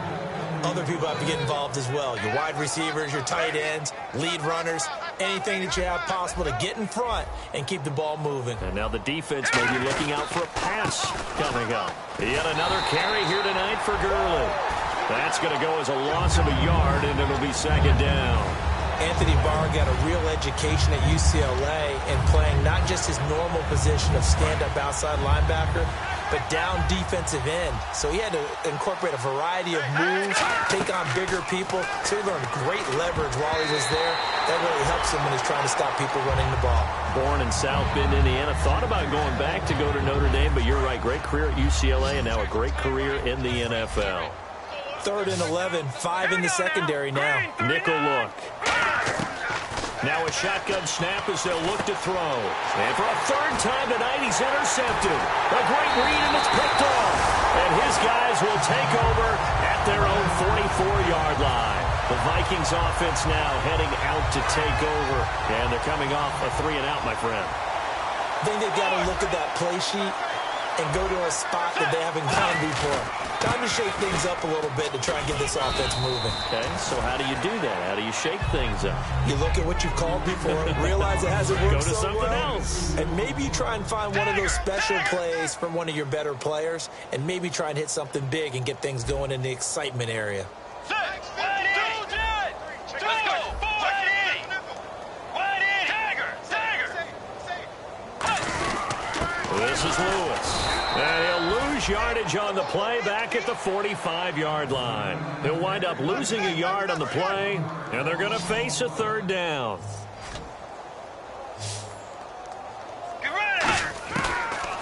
other people have to get involved as well. Your wide receivers, your tight ends, lead runners, anything that you have possible to get in front and keep the ball moving. And now the defense may be looking out for a pass coming up. Yet another carry here tonight for Gurley. That's going to go as a loss of a yard, and it'll be 2nd down. Anthony Barr got a real education at UCLA in playing not just his normal position of stand-up outside linebacker, but down defensive end. So he had to incorporate a variety of moves, take on bigger people. So he learned great leverage while he was there. That really helps him when he's trying to stop people running the ball. Born in South Bend, Indiana. Thought about going back to go to Notre Dame, but you're right. Great career at UCLA and now a great career in the NFL. 3rd and 11, 5 in the secondary now. Nickel look. Now a shotgun snap as they'll look to throw. And for a 3rd time tonight, he's intercepted. A great read, and it's picked off. And his guys will take over at their own 44-yard line. The Vikings offense now heading out to take over. And they're coming off a 3-and-out, my friend. I think they've got to look at that play sheet and go to a spot that they haven't gone before. Time to shake things up a little bit to try and get this offense moving. Okay, so how do you do that? How do you shake things up? You look at what you've called before, realize it hasn't worked Go to so something well, else. and maybe you try and find one of those special plays from one of your better players, and maybe try and hit something big and get things going in the excitement area. This is Lewis. And he'll lose yardage on the play back at the 45-yard line. He'll wind up losing a yard on the play, and they're going to face a third down.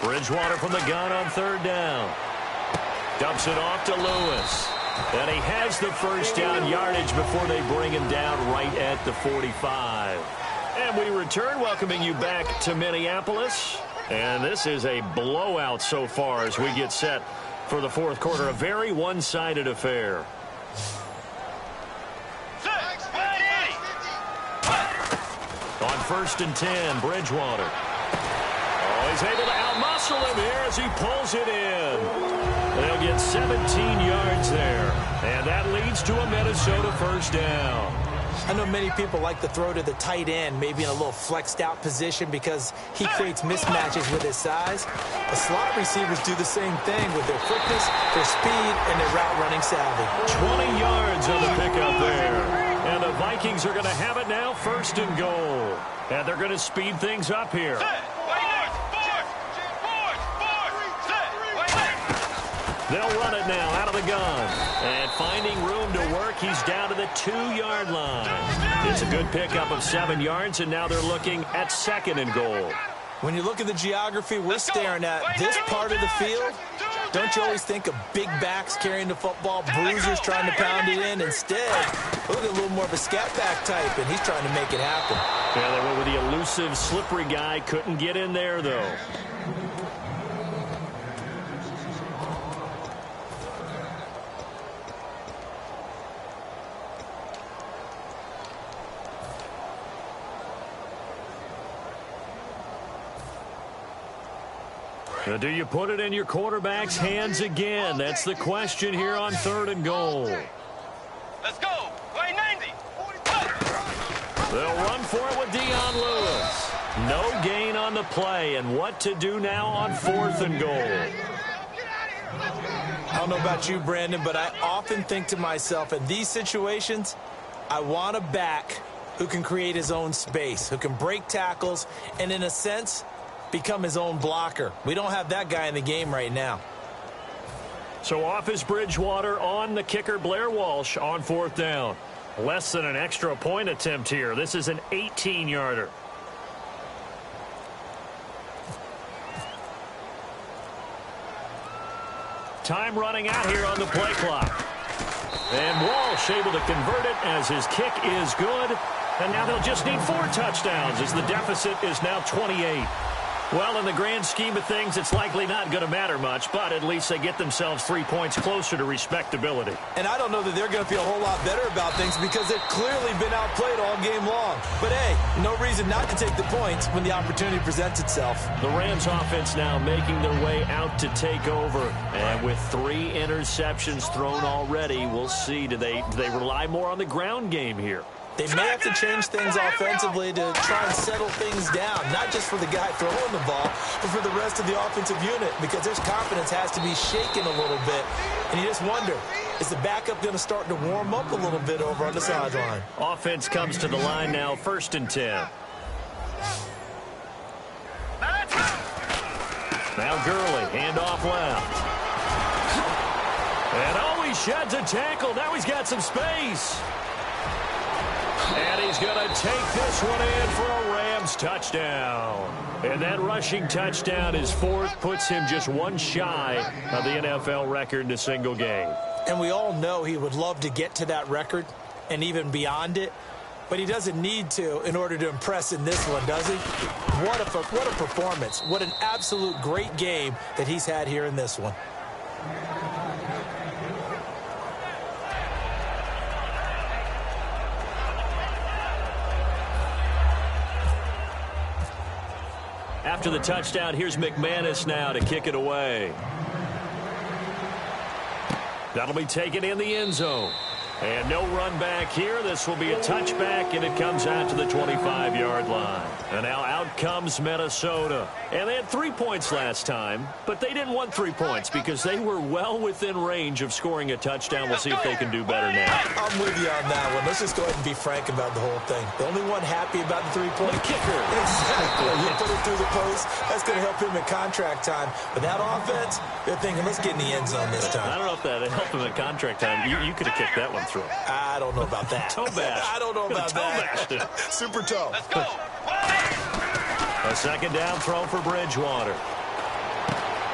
Bridgewater from the gun on third down. Dumps it off to Lewis. And he has the first down yardage before they bring him down right at the 45. And we return, welcoming you back to Minneapolis. And this is a blowout so far as we get set for the fourth quarter. A very one-sided affair. On 1st and 10, Bridgewater. Oh, he's able to outmuscle him here as he pulls it in. They'll get 17 yards there. And that leads to a Minnesota first down. I know many people like to throw to the tight end, maybe in a little flexed out position because he creates mismatches with his size. The slot receivers do the same thing with their quickness, their speed, and their route running savvy. 20 yards on the pickup there. And the Vikings are going to have it now, 1st and goal. And they're going to speed things up here. They'll run it now out of the gun. And finding room to work, he's down to the 2-yard line. It's a good pickup of 7 yards, and now they're looking at 2nd and goal. When you look at the geography we're staring at, this part of the field, don't you always think of big backs carrying the football, bruisers trying to pound it in? Instead, look at a little more of a scat back type, and he's trying to make it happen. Yeah, they went with the elusive, slippery guy. Couldn't get in there, though. Now, do you put it in your quarterback's hands again? That's the question here on 3rd and goal. Let's go. Play 90. They'll run for it with Dion Lewis. No gain on the play, and what to do now on 4th and goal. I don't know about you, Brandon, but I often think to myself, in these situations, I want a back who can create his own space, who can break tackles, and in a sense, become his own blocker. We don't have that guy in the game right now. So off is Bridgewater, on the kicker Blair Walsh on 4th down. Less than an extra point attempt here. This is an 18-yarder. Time running out here on the play clock. And Walsh able to convert it as his kick is good. And now they'll just need 4 touchdowns as the deficit is now 28. Well, in the grand scheme of things, it's likely not going to matter much, but at least they get themselves 3 points closer to respectability. And I don't know that they're going to feel a whole lot better about things because they've clearly been outplayed all game long. But, hey, no reason not to take the points when the opportunity presents itself. The Rams offense now making their way out to take over. And with 3 interceptions thrown already, we'll see. Do they rely more on the ground game here? They may have to change things offensively to try and settle things down, not just for the guy throwing the ball, but for the rest of the offensive unit, because their confidence has to be shaken a little bit. And you just wonder, is the backup going to start to warm up a little bit over on the sideline? Offense comes to the line now, 1st and 10. Now Gurley, handoff left. And oh, he sheds a tackle. Now he's got some space. And he's going to take this one in for a Rams touchdown. And that rushing touchdown is 4th, puts him just 1 shy of the NFL record in a single game. And we all know he would love to get to that record and even beyond it, but he doesn't need to in order to impress in this one, does he? What a performance. What an absolute great game that he's had here in this one. After the touchdown, here's McManus now to kick it away. That'll be taken in the end zone. And no run back here. This will be a touchback, and it comes out to the 25-yard line. And now out comes Minnesota. And they had 3 points last time, but they didn't want 3 points because they were well within range of scoring a touchdown. We'll see if they can do better now. I'm with you on that one. Let's just go ahead and be frank about the whole thing. The only one happy about the three-point kicker. Exactly. You put it through the post. That's going to help him in contract time. But that offense, they're thinking, let's get in the end zone this time. I don't know if that helped him in contract time. You could have kicked that one through. I don't know about that. Toe bash. I don't know about that. Super toe. Let's go. A second down throw for Bridgewater.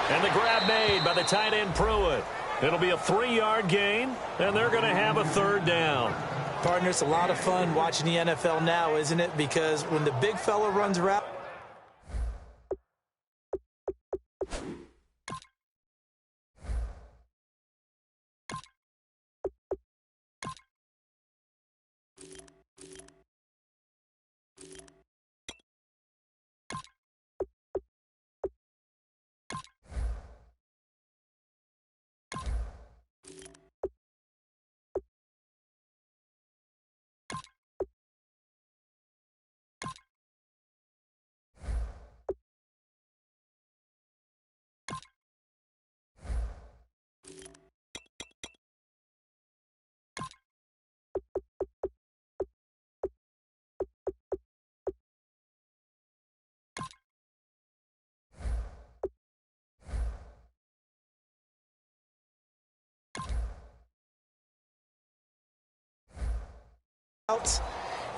And the grab made by the tight end Pruitt. It'll be a 3-yard gain, and they're going to have a third down. Partner, it's a lot of fun watching the NFL now, isn't it? Because when the big fella runs around,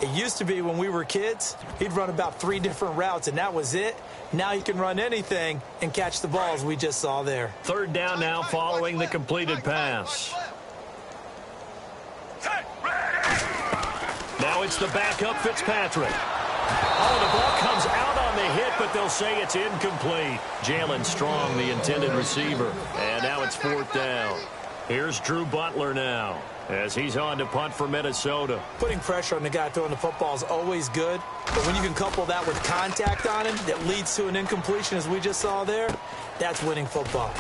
it used to be when we were kids, he'd run about 3 different routes, and that was it. Now he can run anything and catch the balls we just saw there. Third down now following the completed pass. Now it's the backup Fitzpatrick. Oh, the ball comes out on the hit, but they'll say it's incomplete. Jalen Strong, the intended receiver. And now it's fourth down. Here's Drew Butler now, as he's on to punt for Minnesota. Putting pressure on the guy throwing the football is always good, but when you can couple that with contact on him that leads to an incompletion, as we just saw there, that's winning football.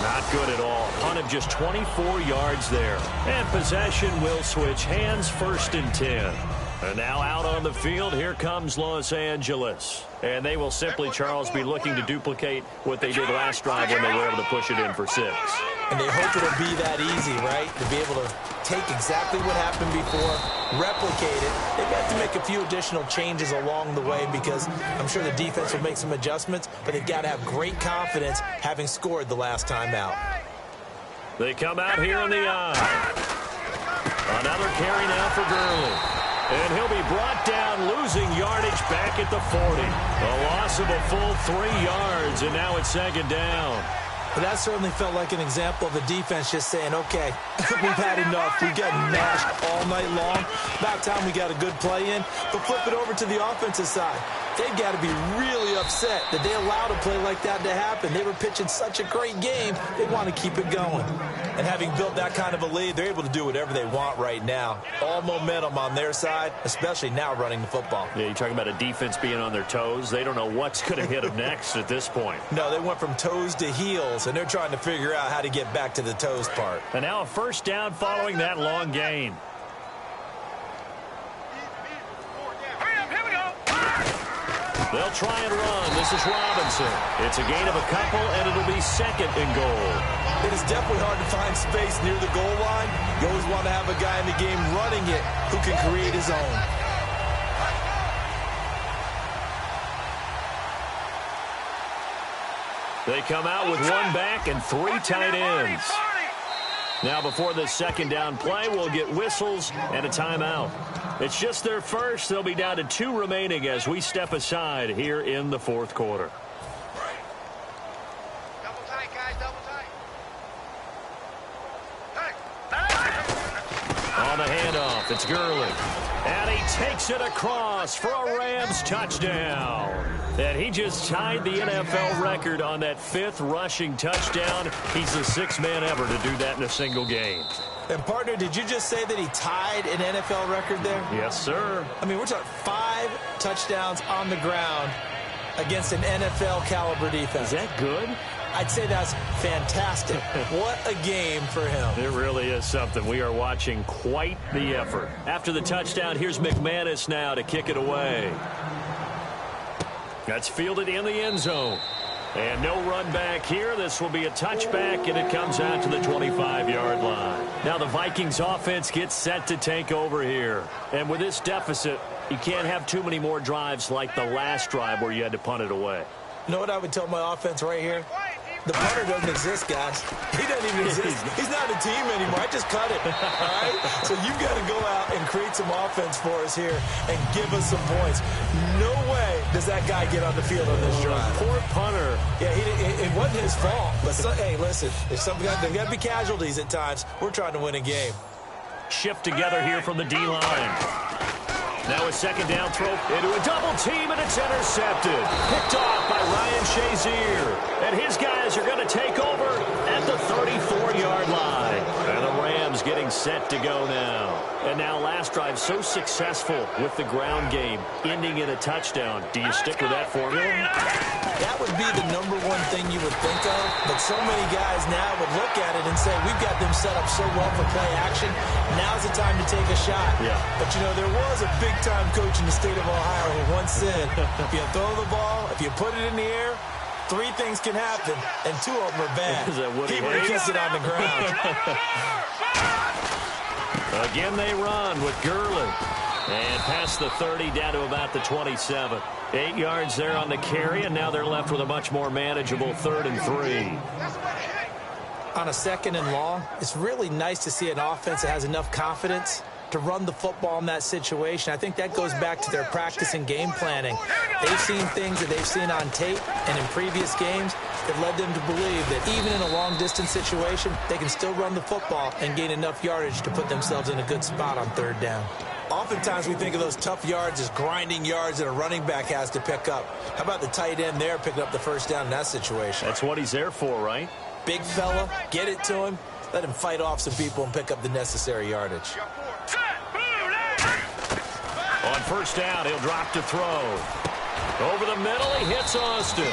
Not good at all. Punt of just 24 yards there. And possession will switch hands, 1st and 10. And now out on the field, here comes Los Angeles. And they will simply, Charles, be looking to duplicate what they did last drive when they were able to push it in for 6. And they hope it'll be that easy, right? To be able to take exactly what happened before, replicate it. They've got to make a few additional changes along the way because I'm sure the defense will make some adjustments, but they've got to have great confidence having scored the last time out. They come out here in the eye. Another carry now for Gurley. And he'll be brought down, losing yardage back at the 40. A loss of a full 3 yards, and now it's second down. But that certainly felt like an example of the defense just saying, okay, we've had enough. We've gotten mashed all night long. About time we got a good play in. But flip it over to the offensive side. They've got to be really upset that they allowed a play like that to happen. They were pitching such a great game, they want to keep it going. And having built that kind of a lead, they're able to do whatever they want right now. All momentum on their side, especially now running the football. Yeah, you're talking about a defense being on their toes. They don't know what's going to hit them next at this point. No, they went from toes to heels, and they're trying to figure out how to get back to the toes part. And now a first down following that long gain. They'll try and run. This is Robinson. It's a gain of a couple, and it'll be 2nd and goal. It is definitely hard to find space near the goal line. You always want to have a guy in the game running it who can create his own. They come out with 1 back and 3 tight ends. Now before this second down play, we'll get whistles and a timeout. It's just their first. They'll be down to 2 remaining as we step aside here in the 4th quarter. Double tight, guys, double tight. On the handoff, it's Gurley. And he takes it across for a Rams touchdown. And he just tied the NFL record on that 5th rushing touchdown. He's the 6th man ever to do that in a single game. And, partner, did you just say that he tied an NFL record there? Yes, sir. I mean, we're talking 5 touchdowns on the ground against an NFL caliber defense. Is that good? I'd say that's fantastic. What a game for him. It really is something. We are watching quite the effort. After the touchdown, here's McManus now to kick it away. That's fielded in the end zone. And no run back here. This will be a touchback, and it comes out to the 25-yard line. Now the Vikings offense gets set to take over here. And with this deficit, you can't have too many more drives like the last drive where you had to punt it away. You know what I would tell my offense right here? The punter doesn't exist, guys. He doesn't even exist. He's not a team anymore. I just cut it, all right? So you've got to go out and create some offense for us here and give us some points. No way does that guy get on the field on this drive. Poor punter. Yeah, it wasn't his fault. But, hey, listen, there's got to be casualties at times. We're trying to win a game. Shift together here from the D-line. Now a second down throw into a double team, and it's intercepted. Picked off by Ryan Shazier. And his guys are going to take over at the 34-yard line. And the Rams getting set to go now. And now last drive so successful with the ground game, ending in a touchdown. Do you stick with that formula? That would be the number one thing you would think of. But so many guys now would look at it and say, we've got them set up so well for play action. Now's the time to take a shot. Yeah. But, you know, there was a big-time coach in the state of Ohio who once said, if you throw the ball, if you put it in the air, 3 things can happen, and 2 of them are bad. He would have kissed it on the ground. Again, they run with Gurley. And past the 30, down to about the 27. 8 yards there on the carry, and now they're left with a much more manageable 3rd and 3. On a 2nd and long, it's really nice to see an offense that has enough confidence to run the football in that situation. I think that goes back to their practice and game planning. They've seen things that they've seen on tape and in previous games that led them to believe that even in a long-distance situation, they can still run the football and gain enough yardage to put themselves in a good spot on 3rd down. Oftentimes we think of those tough yards as grinding yards that a running back has to pick up. How about the tight end there picking up the 1st down in that situation? That's what he's there for, right? Big fella, get it to him, let him fight off some people and pick up the necessary yardage. On 1st down, he'll drop to throw. Over the middle, he hits Austin.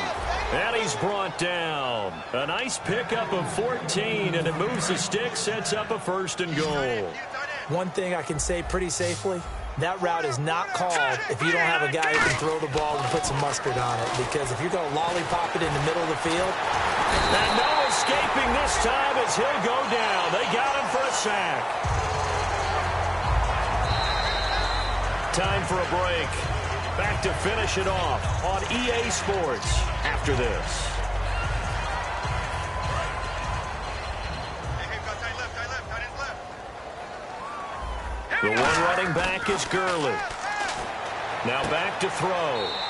And he's brought down. A nice pickup of 14, and it moves the stick, sets up a 1st and goal. One thing I can say pretty safely, that route is not called if you don't have a guy who can throw the ball and put some mustard on it. Because if you're going to lollipop it in the middle of the field. And no escaping this time as he'll go down. They got him for a sack. Time for a break. Back to finish it off on EA Sports after this. The one running back is Gurley. Now back to throw.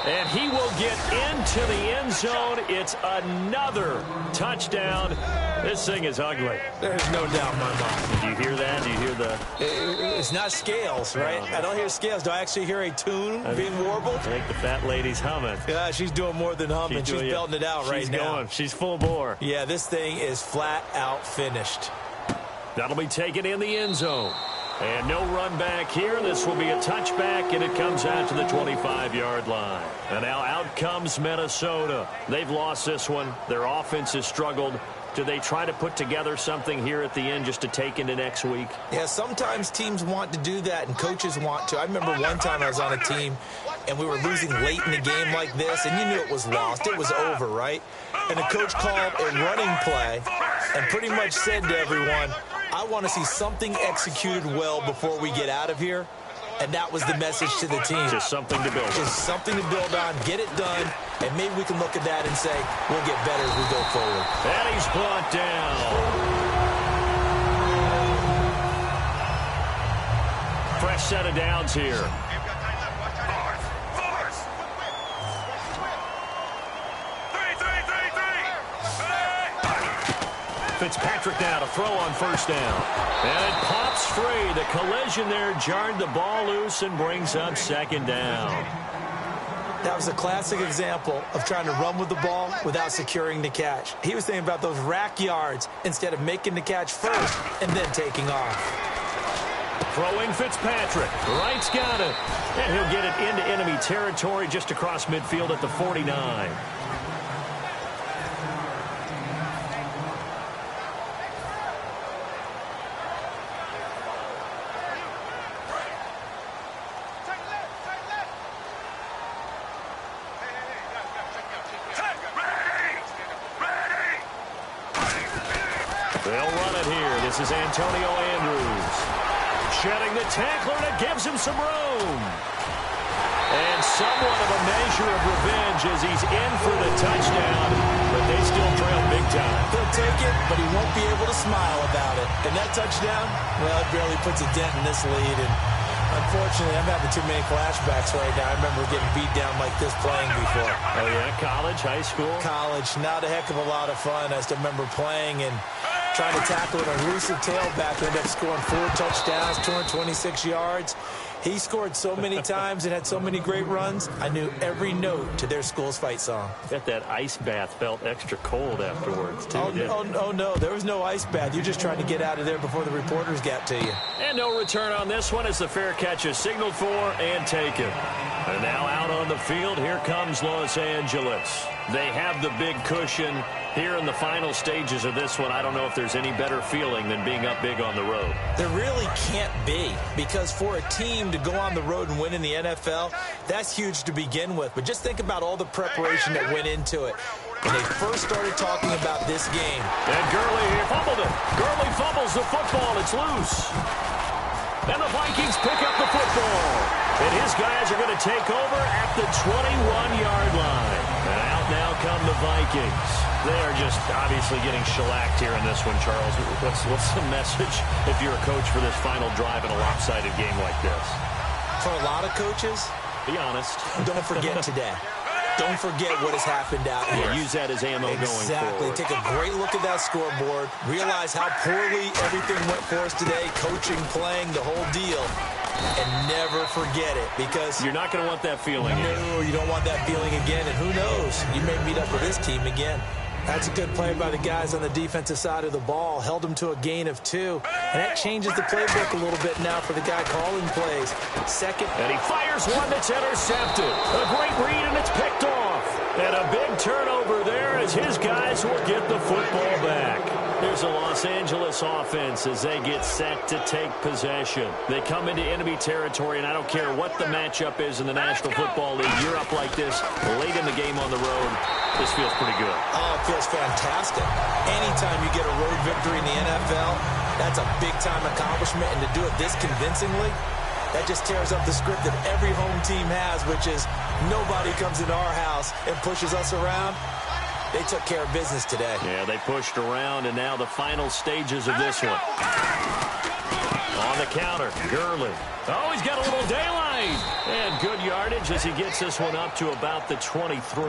And he will get into the end zone. It's another touchdown. This thing is ugly. There's no doubt in my mind. Do you hear that? Do you hear the... It's not scales, right? I don't hear scales. Do I actually hear a tune being warbled? I think the fat lady's humming. Yeah, she's doing more than humming. She's belting it out right now. She's going. She's full bore. Yeah, this thing is flat out finished. That'll be taken in the end zone. And no run back here. This will be a touchback, and it comes out to the 25-yard line. And now out comes Minnesota. They've lost this one. Their offense has struggled. Do they try to put together something here at the end just to take into next week? Yeah, sometimes teams want to do that, and coaches want to. I remember one time I was on a team, and we were losing late in the game like this, and you knew it was lost. It was over, right? And the coach called a running play and pretty much said to everyone, I want to see something executed well before we get out of here. And that was the message to the team. Just something to build on. Just something to build on, get it done, and maybe we can look at that and say, we'll get better as we go forward. And he's brought down. Fresh set of downs here. Fitzpatrick now to throw on 1st down. And it pops free. The collision there jarred the ball loose and brings up 2nd down. That was a classic example of trying to run with the ball without securing the catch. He was thinking about those rack yards instead of making the catch first and then taking off. Throwing Fitzpatrick. Wright's got it. And he'll get it into enemy territory just across midfield at the 49. They'll run it here. This is Antonio Andrews. Shedding the tackler, and it gives him some room. And somewhat of a measure of revenge as he's in for the touchdown, but they still trail big time. He'll take it, but he won't be able to smile about it. And that touchdown, well, it barely puts a dent in this lead. And unfortunately, I'm having too many flashbacks right now. I remember getting beat down like this playing before. Oh, yeah? College, high school? College. Not a heck of a lot of fun. I still remember playing and trying to tackle an elusive tailback, ended up scoring 4 touchdowns, 226 yards. He scored so many times and had so many great runs, I knew every note to their school's fight song. Bet that ice bath felt extra cold afterwards, too. Oh, no, there was no ice bath. You're just trying to get out of there before the reporters got to you. And no return on this one as the fair catch is signaled for and taken. And now out on the field, here comes Los Angeles. They have the big cushion. Here in the final stages of this one, I don't know if there's any better feeling than being up big on the road. There really can't be, because for a team to go on the road and win in the NFL, that's huge to begin with. But just think about all the preparation that went into it. When they first started talking about this game. And Gurley here fumbled it. Gurley fumbles the football. It's loose. And the Vikings pick up the football. And his guys are going to take over at the 21-yard line. And out now come the Vikings. They are just obviously getting shellacked here in this one, Charles. What's the message if you're a coach for this final drive in a lopsided game like this? For a lot of coaches, be honest. Don't forget today. Don't forget what has happened out here. Use that as ammo going forward. Exactly. Take a great look at that scoreboard. Realize how poorly everything went for us today. Coaching, playing, the whole deal. And never forget it, because you're not going to want that feeling. No, you don't want that feeling again. And who knows? You may meet up with this team again. That's a good play by the guys on the defensive side of the ball. Held them to a gain of 2. And that changes the playbook a little bit now for the guy calling plays. Second. And he fires one that's intercepted. A great read, and it's picked off. And a big turnover there as his guys will get the football back. There's a Los Angeles offense as they get set to take possession. They come into enemy territory, and I don't care what the matchup is in the National Football League. You're up like this late in the game on the road. This feels pretty good. Oh, it feels fantastic. Anytime you get a road victory in the NFL, that's a big-time accomplishment. And to do it this convincingly, that just tears up the script that every home team has, which is nobody comes into our house and pushes us around. They took care of business today. Yeah, they pushed around, and now the final stages of this one. On the counter, Gurley. Oh, he's got a little daylight. And good yardage as he gets this one up to about the 23.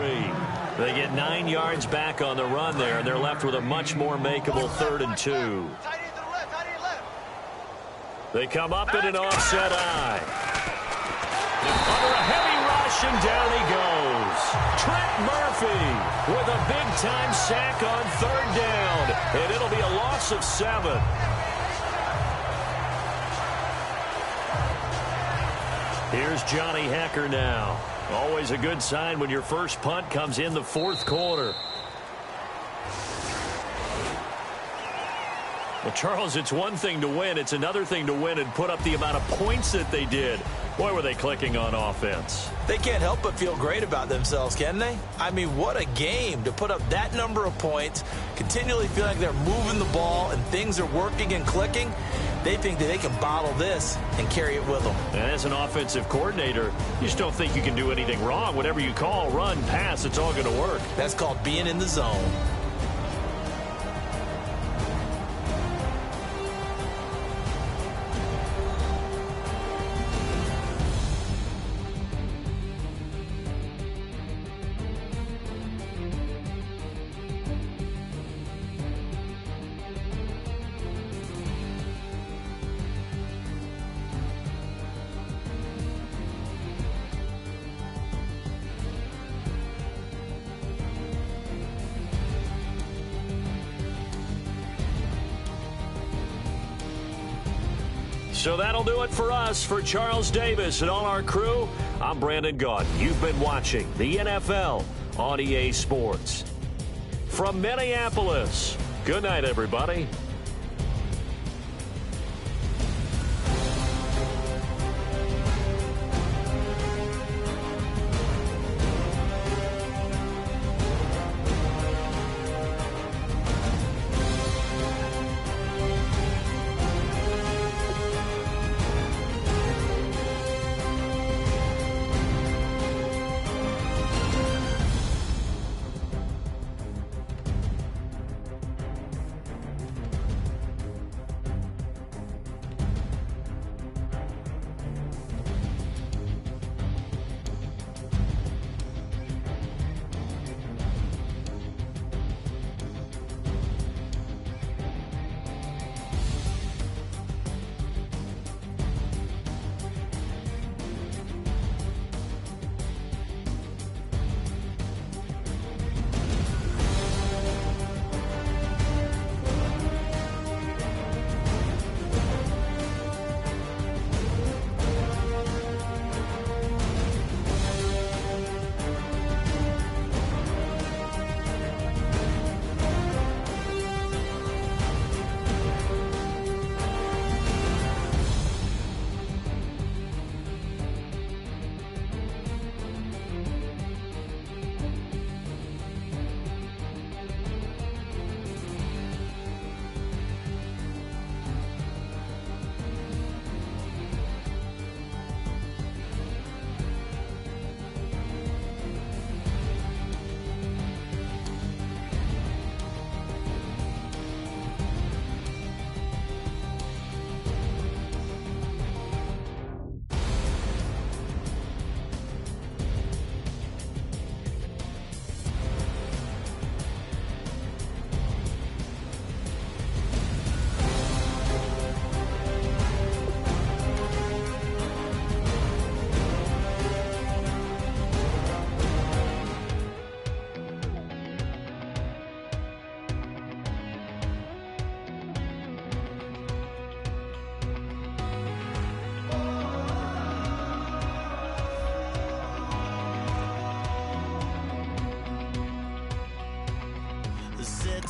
They get 9 yards back on the run there, and they're left with a much more makeable 3rd and 2. They come up in an offset eye. Under a heavy rush, and down he goes. Trent Murphy with a big-time sack on 3rd down. And it'll be a loss of 7. Here's Johnny Hecker now. Always a good sign when your first punt comes in the 4th quarter. Well, Charles, it's one thing to win. It's another thing to win and put up the amount of points that they did. Boy, were they clicking on offense. They can't help but feel great about themselves, can they? I mean, what a game to put up that number of points, continually feel like they're moving the ball and things are working and clicking. They think that they can bottle this and carry it with them. And as an offensive coordinator, you just don't think you can do anything wrong. Whatever you call, run, pass, it's all going to work. That's called being in the zone. So that'll do it for us. For Charles Davis and all our crew, I'm Brandon Gaudin. You've been watching the NFL on EA Sports. From Minneapolis, good night, everybody.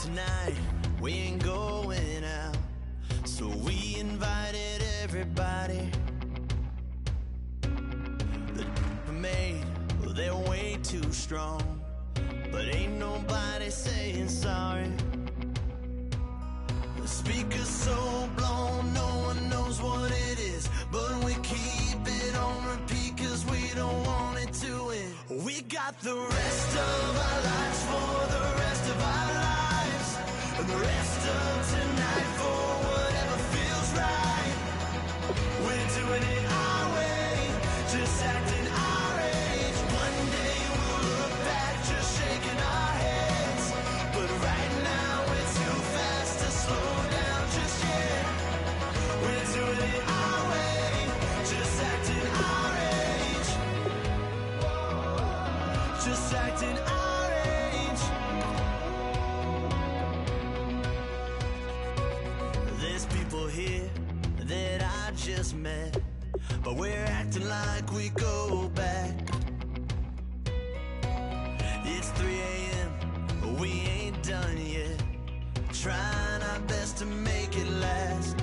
Tonight we ain't going out, so we invited everybody. The made, well, they're way too strong, but ain't nobody saying sorry. The speaker's so blown, no one knows what it is, but we keep it on repeat cause we don't want it to end. We got the rest of our lives for the rest of our lives. And the rest of tonight for whatever feels right. We're doing it our way, just acting our age. One day we'll look back just shaking our heads, but right now we're too fast to slow down just yet. We're doing it our way, just acting our age. Just acting our age. Here that I just met, but we're acting like we go back. It's 3 a.m., we ain't done yet, trying our best to make it last.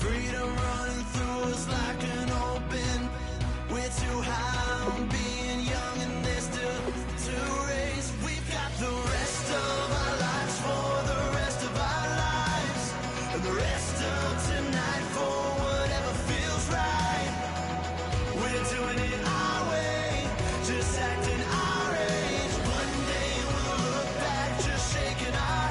Freedom running through us like an open. We're too high on being young and there's still to raise. We've got the rest of our lives for the rest of our lives. And the rest of tonight for whatever feels right. We're doing it our way, just acting our age. One day we'll look back just shaking our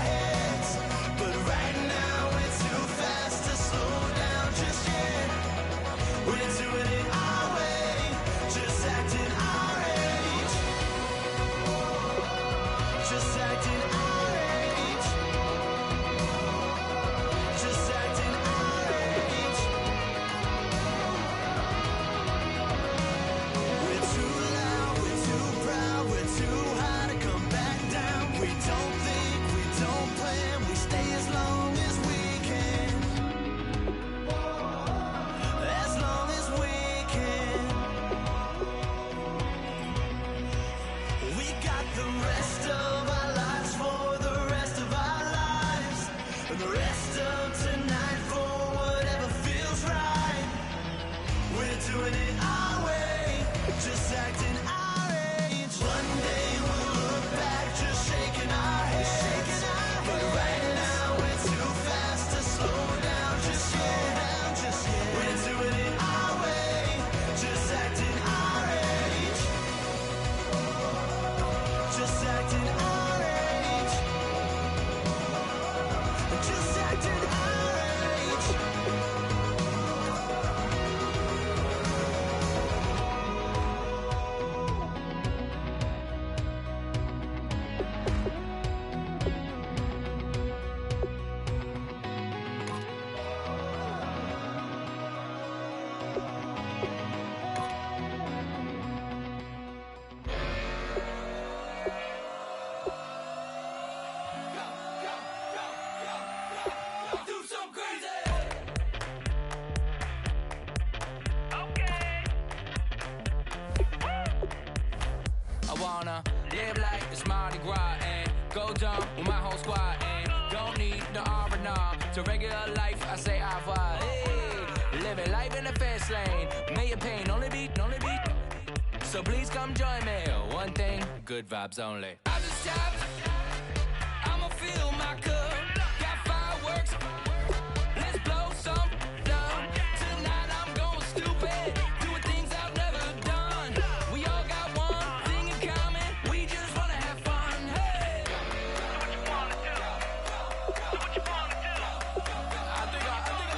Live like it's Mardi Gras and go dumb with my whole squad and don't need the R&R to regular life. I say au revoir. Hey, living life in the fast lane, million pain, only beat. So please come join me. One thing, good vibes only. I just tap, I'ma fill my cup. Got fireworks, let's blow some dumb. Tonight I'm going stupid, doing things I've never done. We all got one thing in common, we just wanna have fun. Hey, do what you wanna do. Do what you wanna do. I think I'm gonna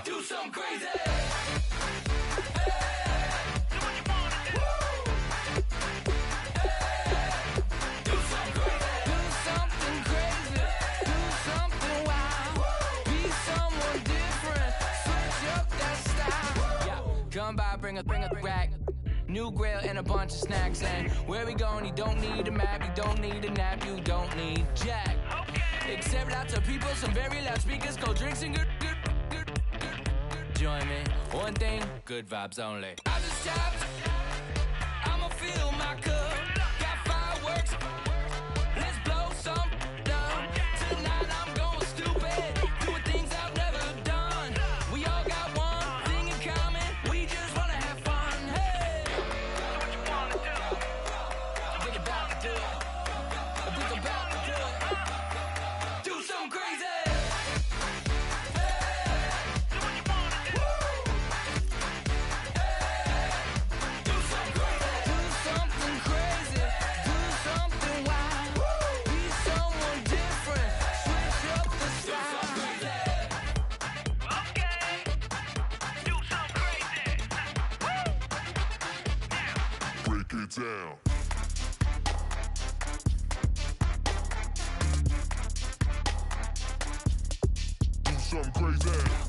do something crazy. Come by, bring a rack, new grill and a bunch of snacks. And where we going, you don't need a map, you don't need a nap, you don't need jack. Except lots of people, some very loud speakers, cold drinks and good. Join me, one thing, good vibes only. I just tapped, I'ma fill my cup. Got fireworks, let's blow some dumb. Tonight I'm going stupid, doing things I've never done. We all got one thing in common, we just wanna have fun. Hey, do what you wanna do. Think about to do it. Think about to do it. Do something crazy. Down. Do something crazy.